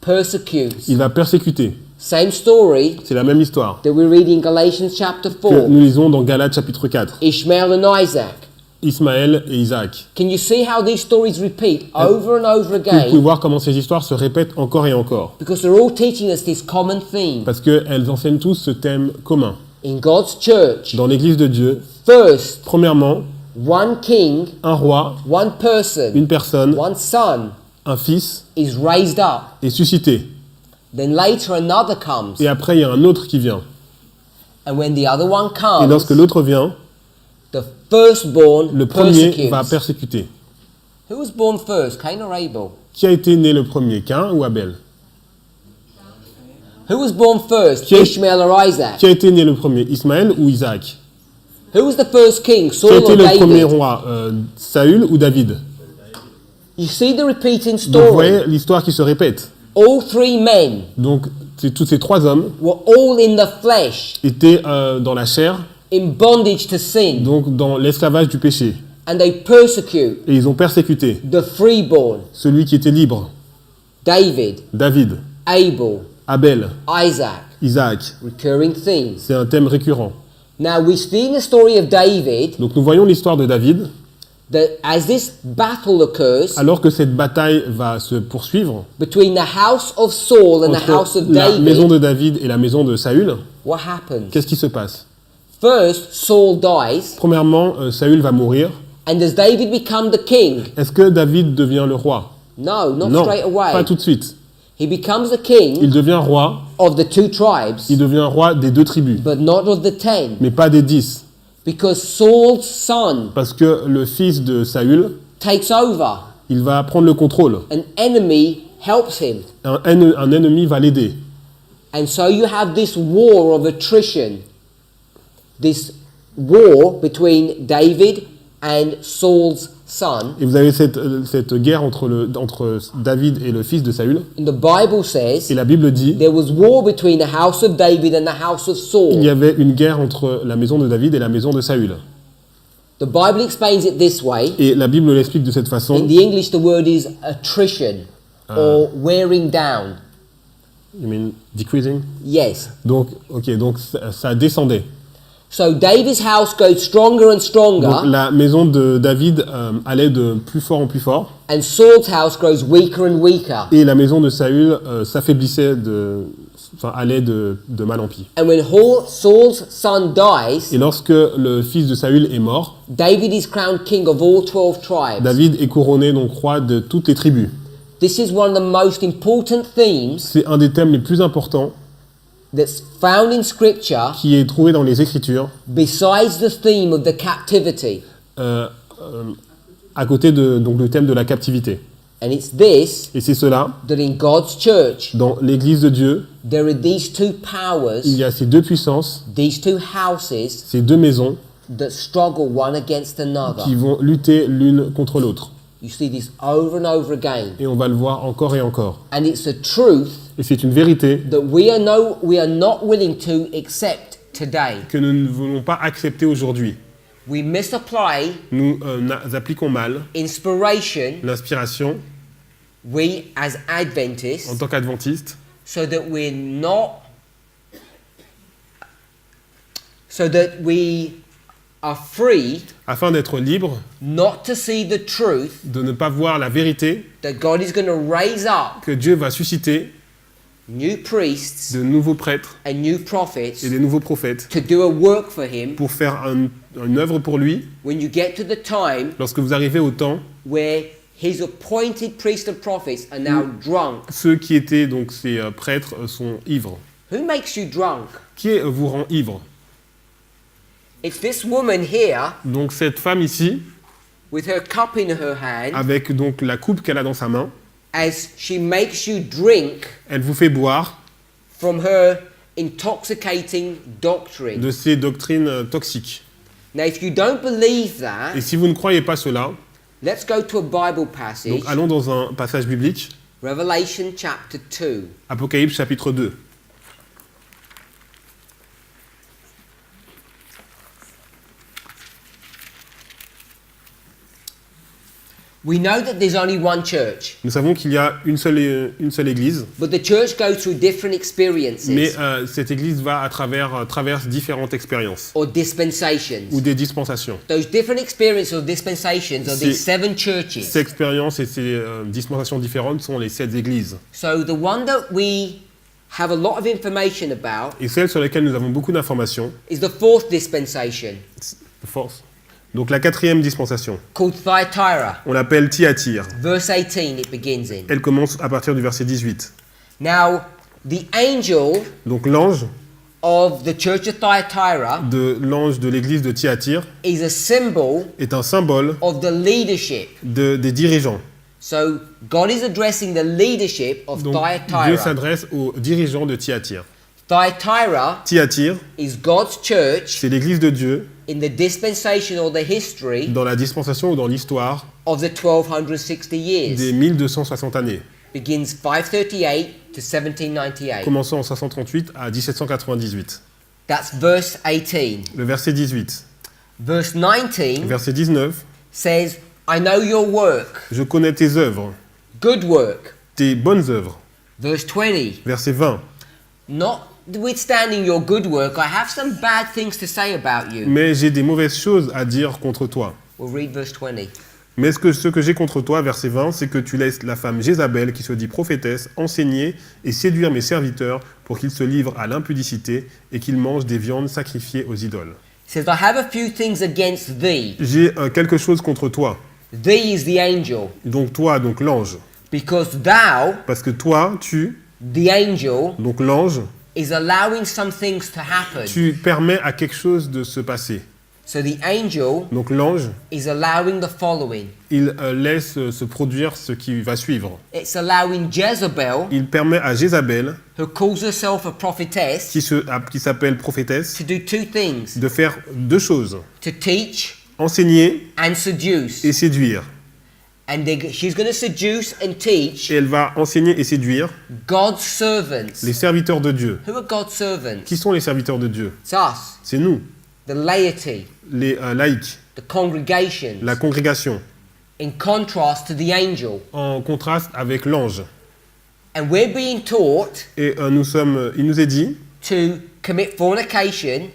Persecutes. Il va persécuter. Same story C'est la même histoire that we read in Galatians chapter que 4. nous lisons dans Galates chapitre 4. Ishmael and Isaac. Ismaël et Isaac. Can you see how these stories repeat over and over Vous pouvez again? voir comment ces histoires se répètent encore et encore. Because they're all teaching us this common theme. Parce qu'elles enseignent tous ce thème commun. In God's church, Dans l'Église de Dieu, first, premièrement, one king, un roi, one person, une personne, one son un fils is raised up. est suscité. Then later another comes. Et après, il y a un autre qui vient. And when the other one Et comes, lorsque l'autre vient, the firstborn le premier persecutes. va persécuter. Who was born first, Cain or Abel? Qui a été né le premier, Cain ou Abel? Who was born first, Qui a- Ishmael or Isaac? Qui a été né le premier, Ismaël ou Isaac? Who was the first king, Qui a Saul été or le premier David? roi, Saül ou David? You see the repeating Donc vous story. voyez l'histoire qui se répète. All three men Donc tous ces trois hommes were all in the flesh, étaient dans la chair, in bondage to sin, donc dans l'esclavage du péché. and they persecute Et ils ont persécuté the freeborn, celui qui était libre, David, David, Abel, Abel, Isaac. Isaac. Recurring themes. C'est un thème récurrent. Now we see in the story of David Donc nous voyons l'histoire de David, that as this battle occurs alors que cette bataille va se poursuivre between the house of Saul and the house entre of la maison David, de David et la maison de Saül. what happens? Qu'est-ce qui se passe? First, Saul dies, Premièrement, Saül va mourir. and does David become the king? Est-ce que David devient le roi? No, not Non, straight away. pas tout de suite. He becomes the king Il devient roi, of the two tribes, il devient roi des 2 tribus, but not of the 10, mais pas des 10. because Saul's son Parce que le fils de Saül, takes over. il va prendre le contrôle. An enemy helps him. Un ennemi va l'aider. And so you have this war of attrition, this war between David and Saul's son. Et vous avez cette guerre entre David et le fils de Saül. And the Bible says Et la Bible dit there was war between the house of David and the house of il y Saul. avait une guerre entre la maison de David et la maison de Saül. The Bible explains it this way. Et la Bible l'explique de cette In façon. the English, the word is attrition or wearing down. You mean decreasing? Yes. Donc ça descendait. So David's house goes stronger and Donc stronger, la maison de David allait de plus fort en plus fort. and Saul's house grows weaker and weaker. Et la maison de Saül s'affaiblissait, allait de mal en pis. And when Saul's son dies, Et lorsque le fils de Saül est mort, David is crowned king of all 12 tribes. David est couronné donc roi de toutes les tribus. This is one of the most important themes C'est un des thèmes les plus importants that's found in Scripture, qui est trouvé dans les Écritures, besides the theme of the captivity. à côté donc le thème de la captivité. And it's this, Et c'est cela, that in God's church, dans l'Église de Dieu, there are these two powers, il y a ces deux puissances, these two houses, ces deux maisons that struggle one against another. qui vont lutter l'une contre l'autre. You see this over and over again. Et on va le voir encore et encore. And it's a truth Et c'est une vérité that we are not willing to accept today. que nous ne voulons pas accepter aujourd'hui. We misapply Nous appliquons mal inspiration, l'inspiration we as en Adventists, tant qu'adventistes, so that we are free afin d'être libres, not to see the truth de ne pas voir la vérité that God is going to raise up que Dieu va susciter new priests de nouveaux prêtres and new prophets et des nouveaux prophètes to do a work for him, pour faire une œuvre pour lui. when you get to the time Lorsque vous arrivez au temps, where his appointed priests and prophets are now drunk. ceux qui étaient donc ces prêtres sont ivres. Who makes you drunk? Qui vous rend ivre? It's this woman here Donc cette femme ici, with her cup in her hand avec donc la coupe qu'elle a dans sa main, as she makes you drink elle vous fait boire from her intoxicating doctrine. de ces doctrines toxiques. Now, if you don't believe that, Et si vous ne croyez pas cela, let's go to a Bible passage, donc allons dans un passage biblique, Revelation chapter 2. Apocalypse chapitre 2. We know that there's only one church, Nous savons qu'il y a une seule église, but the church goes through different experiences mais cette église va traverse différentes expériences or dispensations. ou des dispensations. Those different experiences or dispensations are these C'est- 7 churches. Ces expériences et ces dispensations différentes sont les 7 églises. So the one that we have a lot of information about Et celle sur laquelle nous avons beaucoup d'informations, is the 4th dispensation, force. Donc la 4e dispensation, called Thyatira. on l'appelle Thyatire. Verse 18 it begins in. Elle commence à partir du verset 18. Now, the angel Donc l'ange of the church of Thyatira de l'église de Thyatire is a symbol est un symbole of the leadership. des dirigeants. So God is addressing the leadership of Donc Dieu Thyatira. s'adresse aux dirigeants de Thyatire. Thyatira Thyatire, is God's church c'est l'église de Dieu in the dispensation or the history dans la dispensation ou dans l'histoire of the 1260 years. des 1260 années, Begins 538 to 1798. commençant en 538 à 1798. That's verse 18. Le verset 18. Verse 19 Verset 19. says, I know your work, Je connais tes œuvres, good work. tes bonnes œuvres. Verse 20, Verset 20. notwithstanding your good work, I have some bad things to say about you. Mais j'ai des mauvaises choses à dire contre toi. We'll read verse 20. Mais ce que j'ai contre toi, verset 20, c'est que tu laisses la femme Jézabel, qui se dit prophétesse, enseigner et séduire mes serviteurs pour qu'ils se livrent à l'impudicité et qu'ils mangent des viandes sacrifiées aux idoles. It says, I have a few things against thee. J'ai quelque chose contre toi. Thee is the angel, Donc toi, donc l'ange. because thou, Parce que toi, the angel, donc l'ange, is allowing some things to happen. tu permets à quelque chose de se passer. So the angel Donc l'ange, is allowing the following. il laisse se produire ce qui va suivre. It's allowing Jezebel, Il permet à Jézabel, who calls herself a prophetess, qui s'appelle prophétesse, to do 2 things. de faire 2 choses. To teach Enseigner and seduce. et séduire. And she's going to seduce and teach Et elle va enseigner et séduire God's servants. les serviteurs de Dieu. Who are God's servants? Qui sont les serviteurs de Dieu? It's us, C'est nous, the laity, les laïcs, the congregations, la congrégation, in contrast to the angel. en contraste avec l'ange. And we're being taught Et il nous est dit, to commit fornication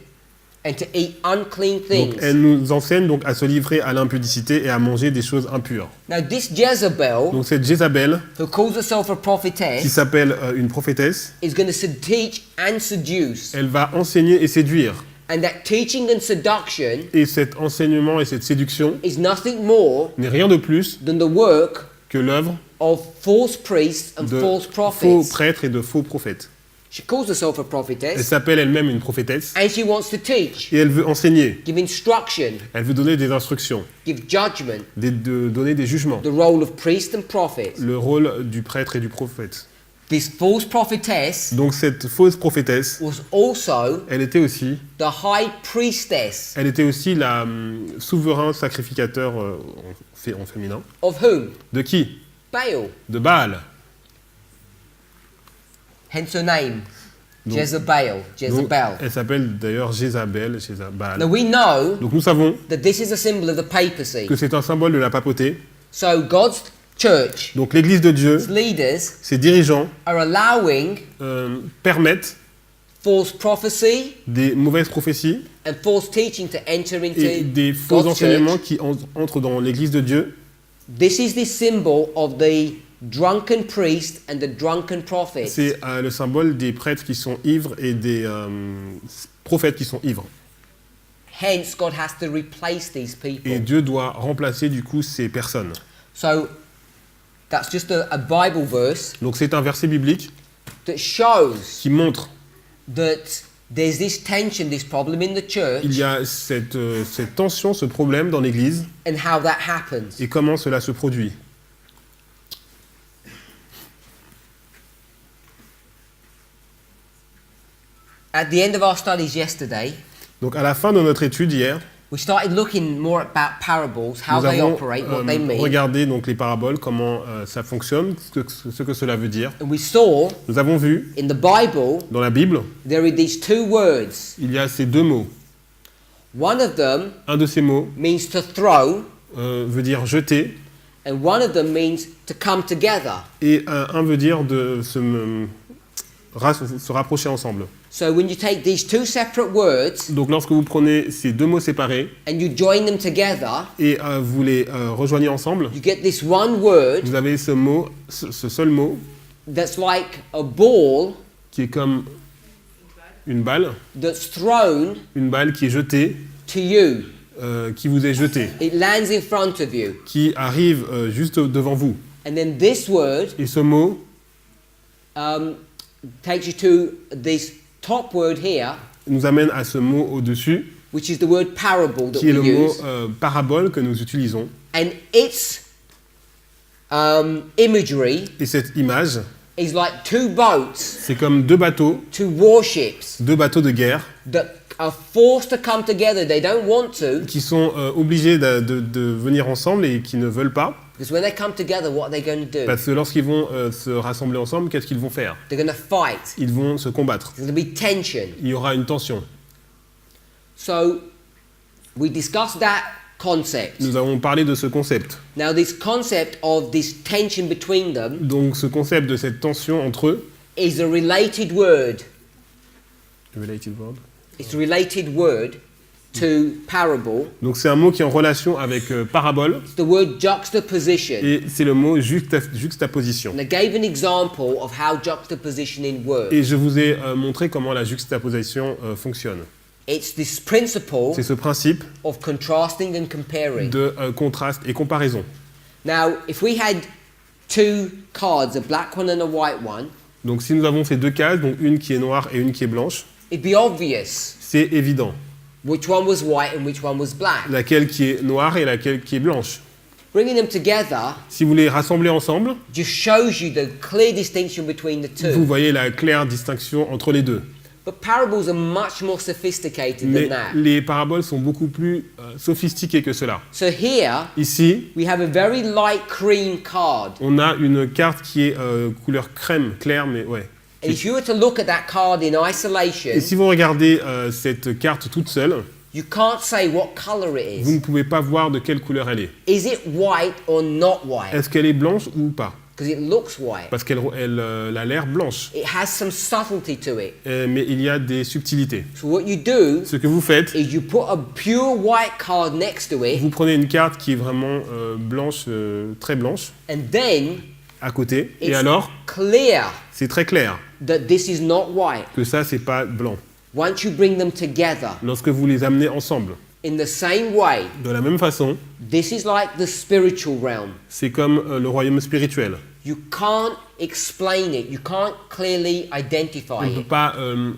and to eat unclean donc things. elle nous enseigne donc à se livrer à l'impudicité et à manger des choses impures. Now this Jezebel, Donc cette Jézabel, who calls herself a qui prophetess, s'appelle une prophétesse, is going to teach and seduce. elle va enseigner et séduire. And that teaching and seduction Et cet enseignement et cette séduction is nothing more n'est rien de plus than the work que l'œuvre of false priests and de false faux prophets. prêtres et de faux prophètes. She calls herself a Elle prophetess s'appelle elle-même une prophétesse and she wants to teach, et elle veut enseigner, give instruction, elle veut donner des instructions, give judgment, donner des jugements, the role of priest and prophet. le rôle du prêtre et du prophète. This false prophetess Donc cette fausse prophétesse, was also elle était aussi the high priestess la souverain sacrificateur en féminin. of whom? De qui? Baal. De Baal. Hence her name, Donc- Jezebel. Donc, Jezebel. elle s'appelle d'ailleurs Jézabel, Jézabal. Now we know Donc nous savons that this is a symbol of the papacy. que c'est un symbole de la papauté. So God's church, Donc l'Église de Dieu, its leaders, ses dirigeants, are allowing permettent false prophecy des mauvaises prophéties and false teaching to enter et into des faux God's enseignements church. qui entrent dans l'Église de Dieu. This is the symbol of the drunken priest and the drunken prophet. C'est le symbole des prêtres qui sont ivres et des prophètes qui sont ivres. Hence, God has to replace these Et people. Dieu doit remplacer du coup ces personnes. So, that's just a Bible verse Donc c'est un verset biblique that shows qui montre that there's this tension, this problem in the church, il y a cette tension, ce problème dans l'Église and how that happens. et comment cela se produit. At the end of our studies yesterday, Donc à la fin de notre étude hier, we started looking more about parables, how nous they avons operate, what they mean, regardé donc les paraboles, comment ça fonctionne, ce que cela veut dire. and we saw Nous avons vu in the Bible dans la Bible, there are these two words. il y a ces deux mots. One of them Un de ces mots means to throw, veut dire jeter and one of them means to come together. et un veut dire de se rapprocher ensemble. So when you take these two separate words Donc lorsque vous prenez ces deux mots séparés and you join them together, et vous les rejoignez ensemble, you get this one word vous avez ce mot, ce seul mot that's like a ball qui est comme une balle qui est jetée, to you. qui vous est jetée, It lands in front of you. qui arrive juste devant vous. And then this word Et ce mot takes you to this top word here, nous amène à ce mot au-dessus, which is the word parable that qui est we le mot use. parabole que nous utilisons. And its imagery Et cette image, is like two boats, c'est comme deux bateaux de guerre, that are forced to come together. They don't want to, qui sont obligés de venir ensemble et qui ne veulent pas. because when they come together, what are they going to do? Parce que lorsqu'ils vont se rassembler ensemble, qu'est-ce qu'ils vont faire? They're going to fight. Ils vont se combattre. There's going to be tension. Il y aura une tension. So we discussed that concept. Nous avons parlé de ce concept. Now this concept of this tension between them Donc ce concept de cette tension entre eux, is a related word. related word. It's a related word to parable. Donc c'est un mot qui est en relation avec parabole It's the word juxtaposition. et c'est le mot juxtaposition. And I gave an example of how juxtapositioning works. Et je vous ai montré comment la juxtaposition fonctionne. It's this principle C'est ce principe of contrasting and comparing. de contraste et comparaison. Now, if we had two cards, a black one and a white one, Donc si nous avons ces deux cases, donc une qui est noire et une qui est blanche, it'd be obvious c'est évident. which one was white and which one was black. Laquelle qui est noire et laquelle qui est blanche. Bringing them together Si vous les rassemblez ensemble, just shows you the clear distinction between the vous two. voyez la claire distinction entre les deux. But parables are much more sophisticated Mais than that. les paraboles sont beaucoup plus sophistiquées que cela. So here Ici, we have a very light cream card. on a une carte qui est couleur crème, claire, mais ouais. And if you were to look at that card in isolation, Et si vous regardez cette carte toute seule, you can't say what color it vous ne is. pouvez pas voir de quelle couleur elle est. Is it white or not white? Est-ce qu'elle est blanche ou pas? Because it looks white. Parce qu'elle a l'air blanche. It has some subtlety to it. Mais il y a des subtilités. So what you do Ce que vous faites, is you put a pure white card next to it, vous prenez une carte qui est vraiment blanche, très blanche, and then à côté. Et it's alors, clear c'est très clair that this is not white. que ça, c'est pas blanc. Once you bring them together Lorsque vous les amenez ensemble, in the same way, de la même façon, this is like the spiritual realm. c'est comme le royaume spirituel. You can't explain it. You can't clearly On identify ne peut it. pas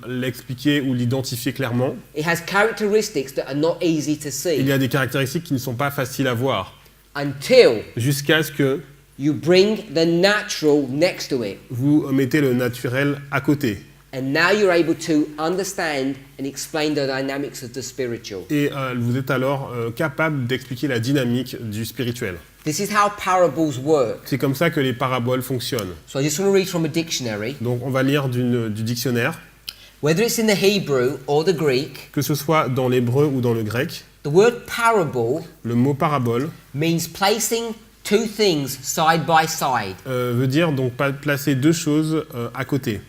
l'expliquer ou l'identifier clairement. It has characteristics that are not easy to Il see y a des caractéristiques qui ne sont pas faciles à voir, until jusqu'à ce que you bring the natural next to it. vous mettez le naturel à côté. And now you're able to understand and explain the dynamics of the spiritual. Et vous êtes alors capable d'expliquer la dynamique du spirituel. This is how parables work. C'est comme ça que les paraboles fonctionnent. So I just want to read from a dictionary. Donc on va lire du dictionnaire, Whether it's in the Hebrew or the Greek, que ce soit dans l'hébreu ou dans le grec, the word parable le mot parabole means placing two things side by side, veut dire donc placer deux choses à côté,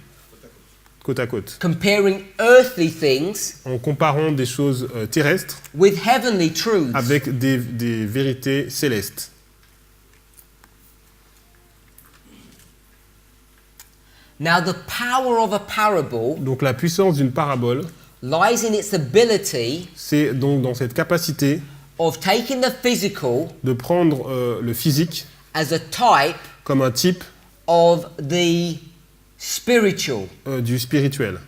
côte à côte, comparing earthly things en comparant des choses terrestres with heavenly truths. avec des vérités célestes. Now, the power of a parable Donc la puissance d'une parabole, lies in its ability c'est donc dans cette capacité of taking the physical de prendre le physique as a type comme un type of the spiritual. du spirituel.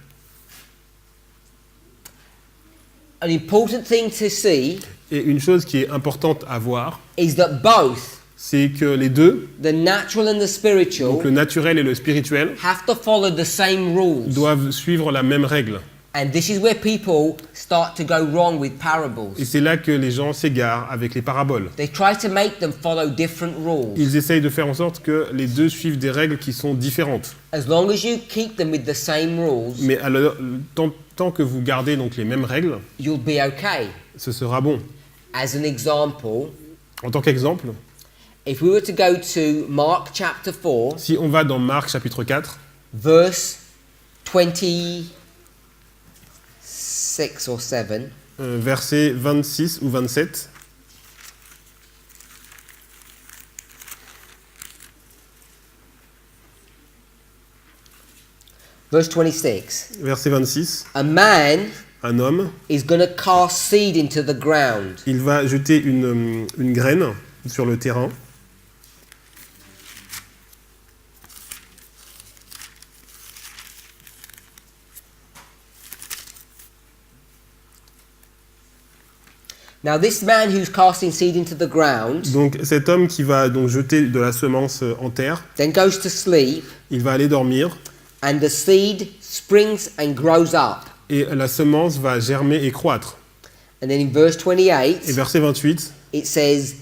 An important thing to see Et une chose qui est importante à voir, is that both c'est que les deux, the natural and the donc spiritual, le naturel et le spirituel, have to follow the same rules. doivent suivre la même règle. And this is where people start to go wrong with Et parables. c'est là que les gens s'égarent avec les paraboles. They try to make them follow different rules. Ils essayent de faire en sorte que les deux suivent des règles qui sont différentes. As long as you keep them with the same rules, Mais alors, tant que vous gardez donc les mêmes règles, you'll be okay. ce sera bon. As an example, En tant qu'exemple, if we were to go to Mark chapter 4, si on va dans Marc chapitre 4, verse 26 or 7, versets 26 ou 27, verse 26, verset 26, a man un homme, is going to cast seed into the ground. il va jeter une graine sur le terrain. Now, this man who's casting seed into the ground Donc cet homme qui va donc jeter de la semence en terre, then goes to sleep, il va aller dormir and the seed springs and grows up. et la semence va germer et croître. And then in verse Et 28, verset 28, it says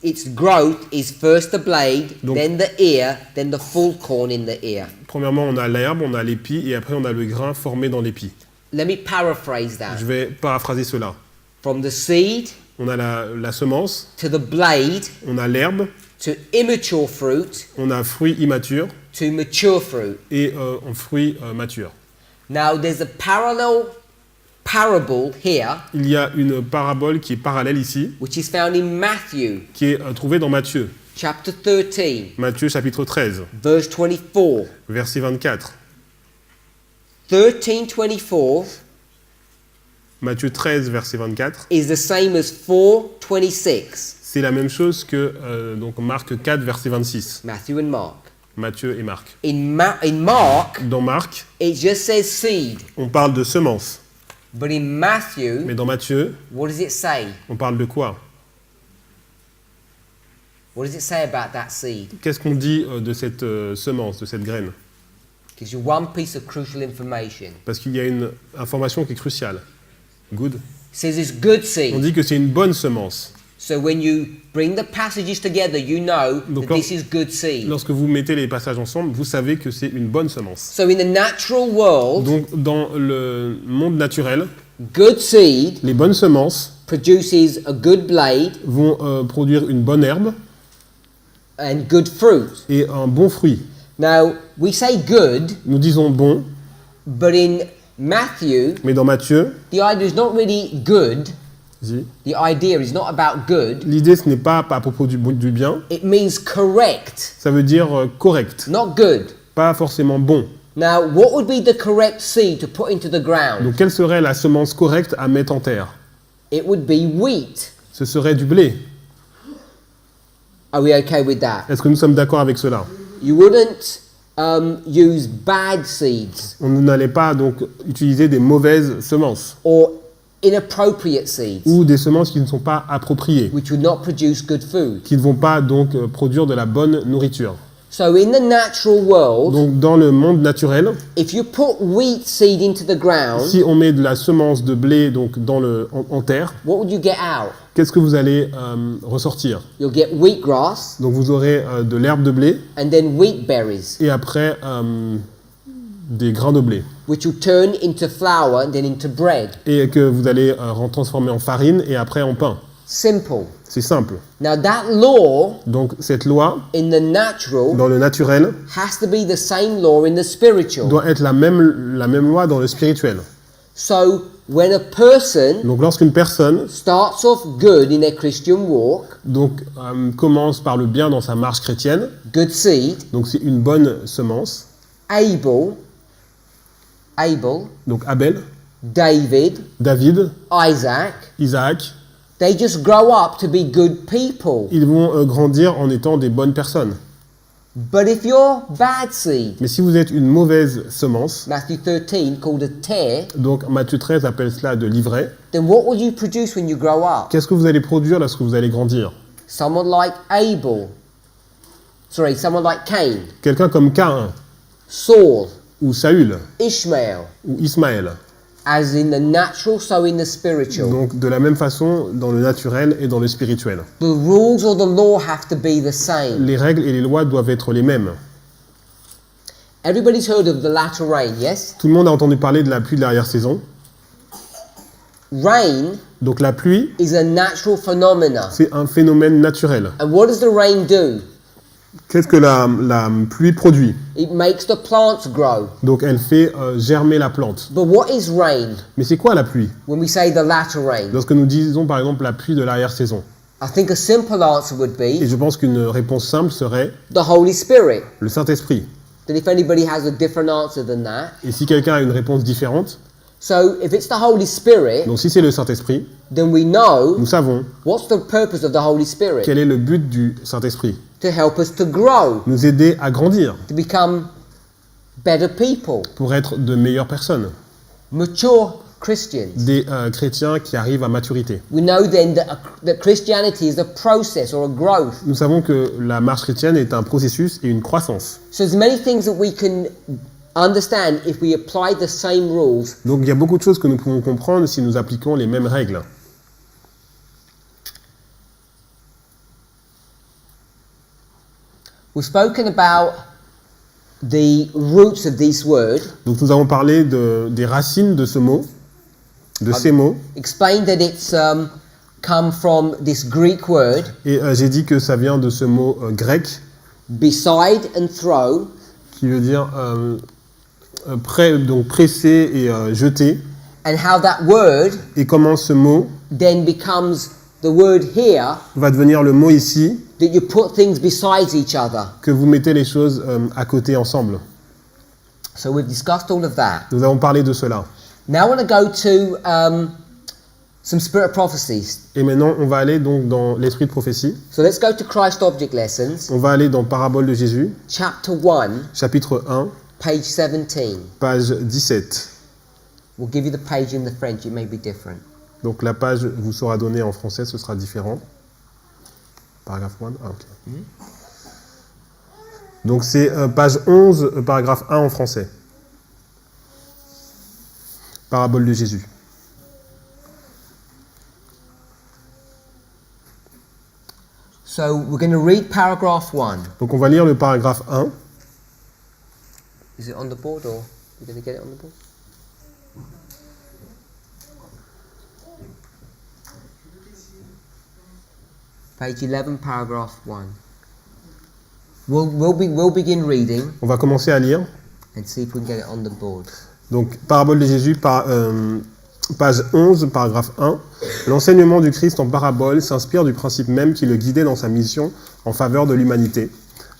its growth is first the blade, Donc- then the ear, then the full corn in the ear. premièrement on a l'herbe, on a l'épi et après on a le grain formé dans l'épi. Let me paraphrase that. Je vais paraphraser cela. From the seed On a la semence, to the blade on a l'herbe, to immature fruit on a fruit immature to mature fruit. et un fruit mature. Now, there's a parallel parable here, Il y a une parabole qui est parallèle ici, which is found in Matthew qui est trouvée dans Matthieu. chapter 13, Matthieu chapitre 13, verse 24. verset 24. 13:24 Matthieu 13, verset 24. is the same as 4:26. C'est la même chose que donc Marc 4, verset 26. Matthew and Mark. Matthieu et Marc. In Mark, Dans Marc, it just says seed, on parle de semence. but in Matthew, Mais dans Matthieu, what does it say? on parle de quoi? What does it say about that seed? Qu'est-ce qu'on dit de cette semence, de cette graine? Gives you one piece of crucial information. Parce qu'il y a une information qui est cruciale. Good. It says it's good On seed. dit que c'est une bonne semence. So when you bring the passages together, you know Donc, that this is good seed. Lorsque vous mettez les passages ensemble, vous savez que c'est une bonne semence. So in the natural world, Donc dans le monde naturel, good seed les bonnes semences produces a good blade vont produire une bonne herbe and good fruit. et un bon fruit. Now, we say good, Nous disons bon, but in Matthew, mais dans Matthieu, the idea is not really good. vas-y, The idea is not about good. l'idée ce n'est pas à propos du bien, It means correct, ça veut dire correct, not good. pas forcément bon. Now, what would be the correct seed to put into the ground? Donc quelle serait la semence correcte à mettre en terre? It would be wheat. Ce serait du blé. Are we okay with that? Est-ce que nous sommes d'accord avec cela? You wouldn't use bad seeds On n'allait pas donc utiliser des mauvaises semences or inappropriate seeds, ou des semences qui ne sont pas appropriées, which would not produce good food. qui ne vont pas donc produire de la bonne nourriture. So in the natural world, Donc dans le monde naturel, if you put wheat seed into the ground, si on met de la semence de blé donc en terre, what would you get out? qu'est-ce que vous allez ressortir? You'll get wheatgrass Donc vous aurez de l'herbe de blé and then wheat berries, et après des grains de blé which will turn into flour and then into bread. et que vous allez transformer en farine et après en pain. Simple. C'est simple. Now that law Donc cette loi in the natural dans le naturel has to be the same law in the spiritual. doit être la même loi dans le spirituel. So when a person Donc lorsqu'une personne starts off good in their Christian walk, donc commence par le bien dans sa marche chrétienne, good seed, donc c'est une bonne semence, Abel, Donc Abel, David, David, Isaac, Isaac, they just grow up to be good people. ils vont grandir en étant des bonnes personnes. But if you're bad seed, Mais si vous êtes une mauvaise semence, Matthew 13 called a tare, donc Matthieu 13 appelle cela de l'ivraie, then what will you produce when you grow up? qu'est-ce que vous allez produire lorsque vous allez grandir? Someone like someone like Cain, Quelqu'un comme Caïn, Saul, ou Saül, Ishmael, ou Ismaël. as in the natural, so in the spiritual. Donc de la même façon dans le naturel et dans le spirituel. The rules of the law have to be the same. Les règles et les lois doivent être les mêmes. Everybody's heard of the latter rain, yes? Tout le monde a entendu parler de la pluie de l'arrière-saison. Rain Donc la pluie, is a natural phenomena. c'est un phénomène naturel. And what does the rain do? Qu'est-ce que la pluie produit? It makes the plants grow. Donc elle fait germer la plante. But what is rain Mais c'est quoi la pluie? when we say the latter rain? Lorsque nous disons par exemple la pluie de l'arrière-saison. I think a simple answer would Et be je pense qu'une réponse simple serait the Holy Spirit. le Saint-Esprit. Then if anybody has a different answer than that, Et si quelqu'un a une réponse différente, so if it's the Holy Spirit, donc si c'est le Saint-Esprit, then we know nous savons what's the purpose of the Holy Spirit. quel est le but du Saint-Esprit. To help us to grow, Nous aider à grandir to become better people, pour être de meilleures personnes. mature Christians. Des chrétiens qui arrivent à maturité. We know then that Christianity is a process or a growth. Nous savons que la marche chrétienne est un processus et une croissance. So there's many things that we can understand if we apply the same rules. Donc il y a beaucoup de choses que nous pouvons comprendre si nous appliquons les mêmes règles. We've spoken about the roots of this word, Donc nous avons parlé des racines de ce mot, de ces mots, explained that it's come from this Greek word, et j'ai dit que ça vient de ce mot grec beside and throw, qui veut dire donc presser et jeter, and how that word et comment ce mot then becomes the word here, va devenir le mot ici, that you put things beside each other. que vous mettez les choses à côté ensemble. So we've discussed all of that. Nous avons parlé de cela. Now I want to go to some spirit prophecies. Et maintenant, on va aller donc dans l'esprit de prophétie. So let's go to Christ Object Lessons, On va aller dans Parabole de Jésus, chapter 1, chapitre 1, page 17. page 17. We'll give you the page in the French, it may be different. Donc la page vous sera donnée en français, ce sera différent. Paragraphe 1, ah ok. Donc c'est page 11, paragraphe 1 en français. Parabole de Jésus. So we're going to read paragraph 1. Donc on va lire le paragraphe 1. Is it on the board or you're going to get it on the board? Page 11, paragraph 1. We'll begin reading On va commencer à lire. and see if we can get it on the board. Donc Parabole de Jésus, page 11, paragraphe 1. L'enseignement du Christ en parabole s'inspire du principe même qui le guidait dans sa mission en faveur de l'humanité.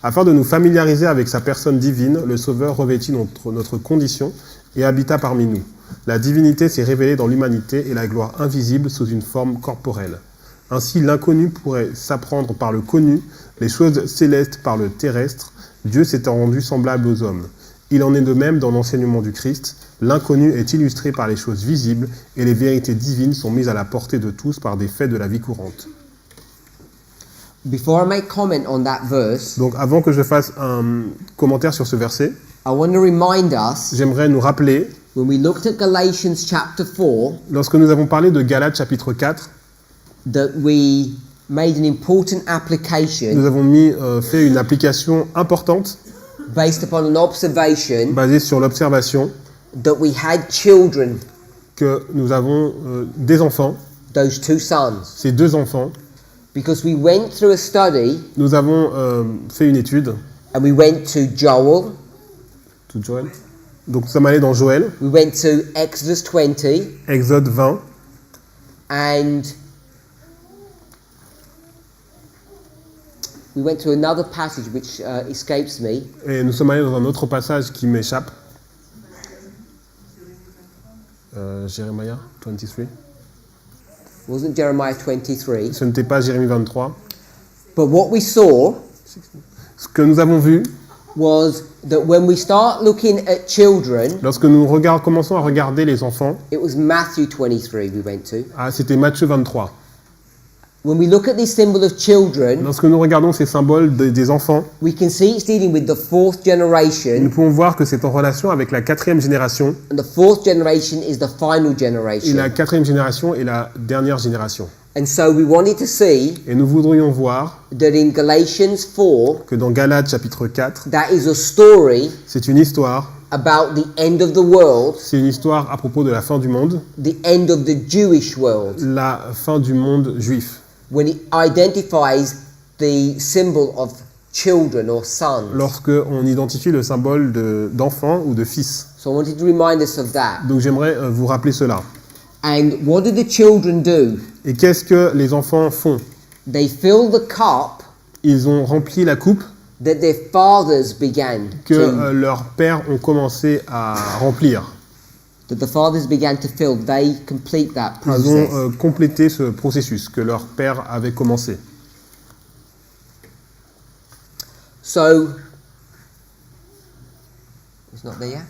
Afin de nous familiariser avec sa personne divine, le Sauveur revêtit notre condition et habita parmi nous. La divinité s'est révélée dans l'humanité et la gloire invisible sous une forme corporelle. Ainsi, l'inconnu pourrait s'apprendre par le connu, les choses célestes par le terrestre. Dieu s'étant rendu semblable aux hommes. Il en est de même dans l'enseignement du Christ. L'inconnu est illustré par les choses visibles et les vérités divines sont mises à la portée de tous par des faits de la vie courante. Before I make comment on that verse, Donc avant que je fasse un commentaire sur ce verset, I want to remind us, j'aimerais nous rappeler, when we looked at Galatians chapter 4, lorsque nous avons parlé de Galates chapitre 4, that we made an important nous application avons fait une application importante based upon an observation basée sur l'observation that we had children, que nous avons des enfants, those two sons. ces deux enfants. Because we went through a study Nous avons fait une étude. and we went to Joel, Tout Joël. Donc nous sommes allés dans Joël, we went to Exodus 20, Exode 20, and we went to another passage which escapes me. Et nous sommes allés dans un autre passage qui m'échappe. Jérémie 23. It wasn't Jeremiah 23. Ce n'était pas Jérémie 23. But what we saw Ce que nous avons vu, was that when we start looking at children, lorsque nous commençons à regarder les enfants, it was Matthew 23 we went to. c'était Matthieu 23. When we look at this symbol of children, Lorsque nous regardons ces symboles des enfants, we can see it's dealing with the fourth nous generation, pouvons voir que c'est en relation avec la 4e génération, and the fourth generation is the final et generation. la 4e génération est la dernière génération. And so we wanted to see Et nous voudrions voir that in Galatians 4, que dans Galates chapitre 4, that is a story c'est une histoire, about the end of the world, c'est une histoire à propos de la fin du monde, the end of the Jewish world, la fin du monde juif. when it identifies the symbol of children or sons. Lorsque on identifie le symbole d'enfant ou de fils. So I wanted to remind us of that. Donc j'aimerais vous rappeler cela. And what do the children do? Et qu'est-ce que les enfants font? They fill the cup Ils ont rempli la coupe that their fathers began que to leurs pères ont commencé à remplir. fill. They complete that Ils process. ont complété ce processus que leurs pères avaient commencé. So it's not there yet?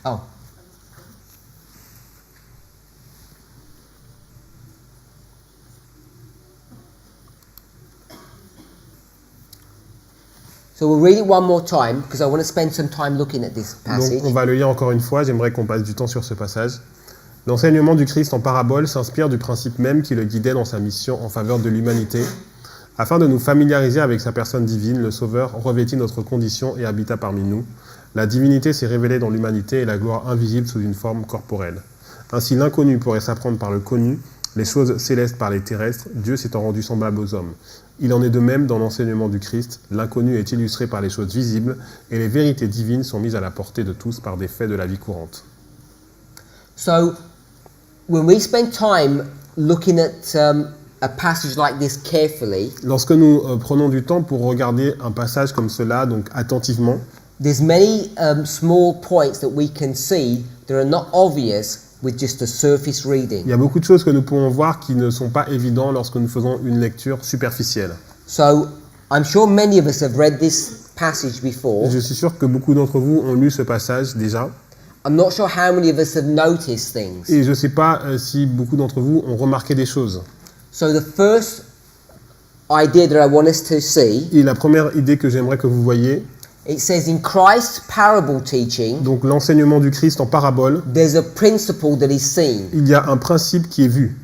Oh. So we'll read it one more time because I want to spend some time looking at this Donc passage. on va le lire encore une fois, j'aimerais qu'on passe du temps sur ce passage. L'enseignement du Christ en parabole s'inspire du principe même qui le guidait dans sa mission en faveur de l'humanité. Afin de nous familiariser avec sa personne divine, le Sauveur revêtit notre condition et habita parmi nous. La divinité s'est révélée dans l'humanité et la gloire invisible sous une forme corporelle. Ainsi l'inconnu pourrait s'apprendre par le connu, les choses célestes par les terrestres, Dieu s'étant rendu semblable aux hommes. Il en est de même dans l'enseignement du Christ, l'inconnu est illustré par les choses visibles et les vérités divines sont mises à la portée de tous par des faits de la vie courante. So when we spend time looking at a passage like this carefully, Lorsque nous prenons du temps pour regarder un passage comme cela, donc attentivement, there's many small points that we can see that are not obvious with just a surface reading. il y a beaucoup de choses que nous pouvons voir qui ne sont pas évidentes lorsque nous faisons une lecture superficielle. So I'm sure many of us have read this passage before. Je suis sûr que beaucoup d'entre vous ont lu ce passage déjà, I'm not sure how many of us have noticed things. et je ne sais pas si beaucoup d'entre vous ont remarqué des choses. So the first idea that I want us to see, Et la première idée que j'aimerais que vous voyiez, it says in Christ's parable teaching, donc l'enseignement du Christ en parabole, there's a principle that is seen. il y a un principe qui est vu.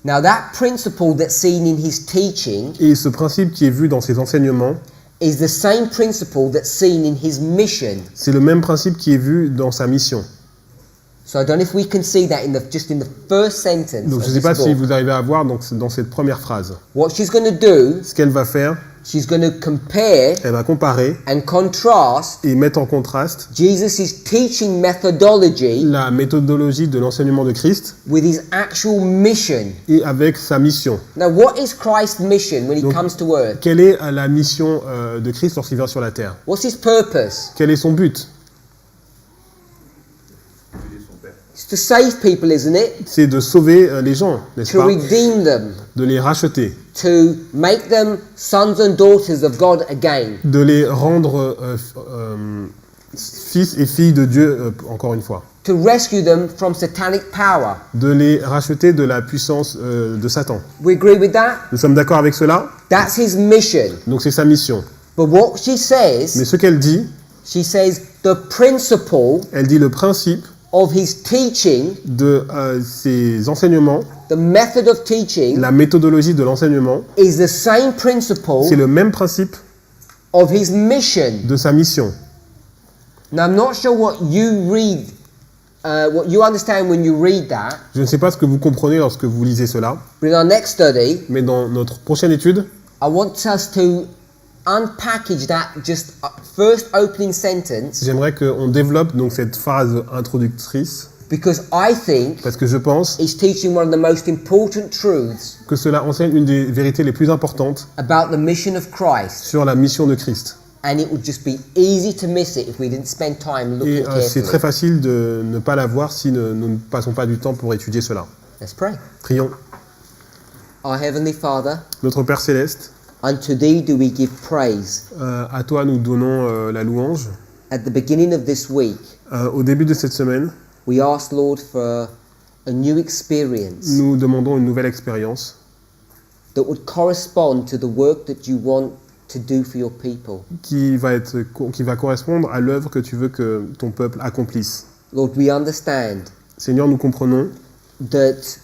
Now that principle that's seen in his teaching Et ce principe qui est vu dans ses enseignements, is the same principle that's seen in his mission. c'est le même principe qui est vu dans sa mission. So I don't know if we can see that just in the first sentence Donc of je ne sais pas this si book. vous arrivez à voir donc, dans cette première phrase. What she's going to do, Ce qu'elle va faire, she's going to compare elle va comparer and contrast et mettre en contraste Jesus' teaching methodology la méthodologie de l'enseignement de Christ with his actual mission. et avec sa mission. Now, what is Christ's mission when he Donc, comes to earth? Quelle est la mission de Christ lorsqu'il vient sur la terre? What's his purpose? Quel est son but? It's to save people, isn't it? C'est de sauver les gens, n'est-ce To pas? redeem them, De les racheter, to make them sons and daughters of God again. de les rendre fils et filles de Dieu encore une fois, To rescue them from satanic power. de les racheter de la puissance de Satan. We agree with that? Nous sommes d'accord avec cela? That's his mission. Donc c'est sa mission. But what she Mais says, ce qu'elle dit, she says the principle elle dit le principe of his teaching, de ses enseignements, the method of teaching, la méthodologie de l'enseignement, is the same principle c'est le même principe of his mission. de sa mission. Now, I'm not sure what you read, what you understand when you read that, Je ne sais pas ce que vous comprenez lorsque vous lisez cela, but in our next study, mais dans notre prochaine étude, I want us to unpackage that just first opening sentence j'aimerais qu'on développe donc cette phase introductrice Because I think Parce que je pense it's teaching one of the most important truths que cela enseigne une des vérités les plus importantes about the mission of Christ. sur la mission de Christ. And it would just be easy to miss it if we didn't spend time looking Et c'est très carefully. facile de ne pas la voir si nous ne passons pas du temps pour étudier cela. Let's pray. Prions. Our Heavenly Father, Notre Père Céleste, unto Thee do we give praise. à toi nous donnons la louange. At the beginning of this week, Au début de cette semaine, we ask, Lord, for a new experience nous demandons une nouvelle expérience that would correspond to the work that you want to do for your people. qui va correspondre à l'œuvre que tu veux que ton peuple accomplisse. Lord, we understand Seigneur, nous comprenons that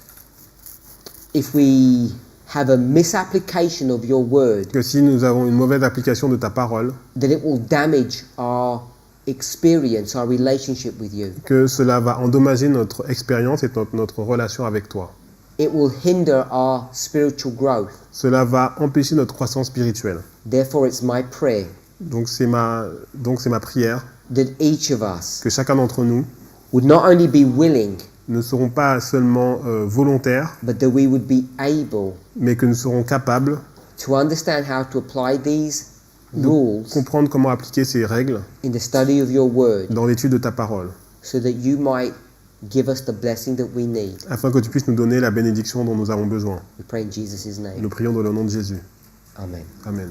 if we have a misapplication of your word, que si nous avons une mauvaise application de ta parole, that it will damage our experience, our relationship with you. que cela va endommager notre expérience et notre relation avec toi. It will hinder our spiritual growth. Cela va empêcher notre croissance spirituelle. Therefore, it's my prayer Donc c'est ma prière that each of us que chacun d'entre nous would not only be willing, ne serons pas seulement volontaires, but that we would be able mais que nous serons capables to understand how to apply these de rules comprendre comment appliquer ces règles in the study of your word, dans l'étude de ta parole, so that you might give us the blessing that we need. afin que tu puisses nous donner la bénédiction dont nous avons besoin. We pray in Jesus' name. Nous prions dans le nom de Jésus. Amen. Amen.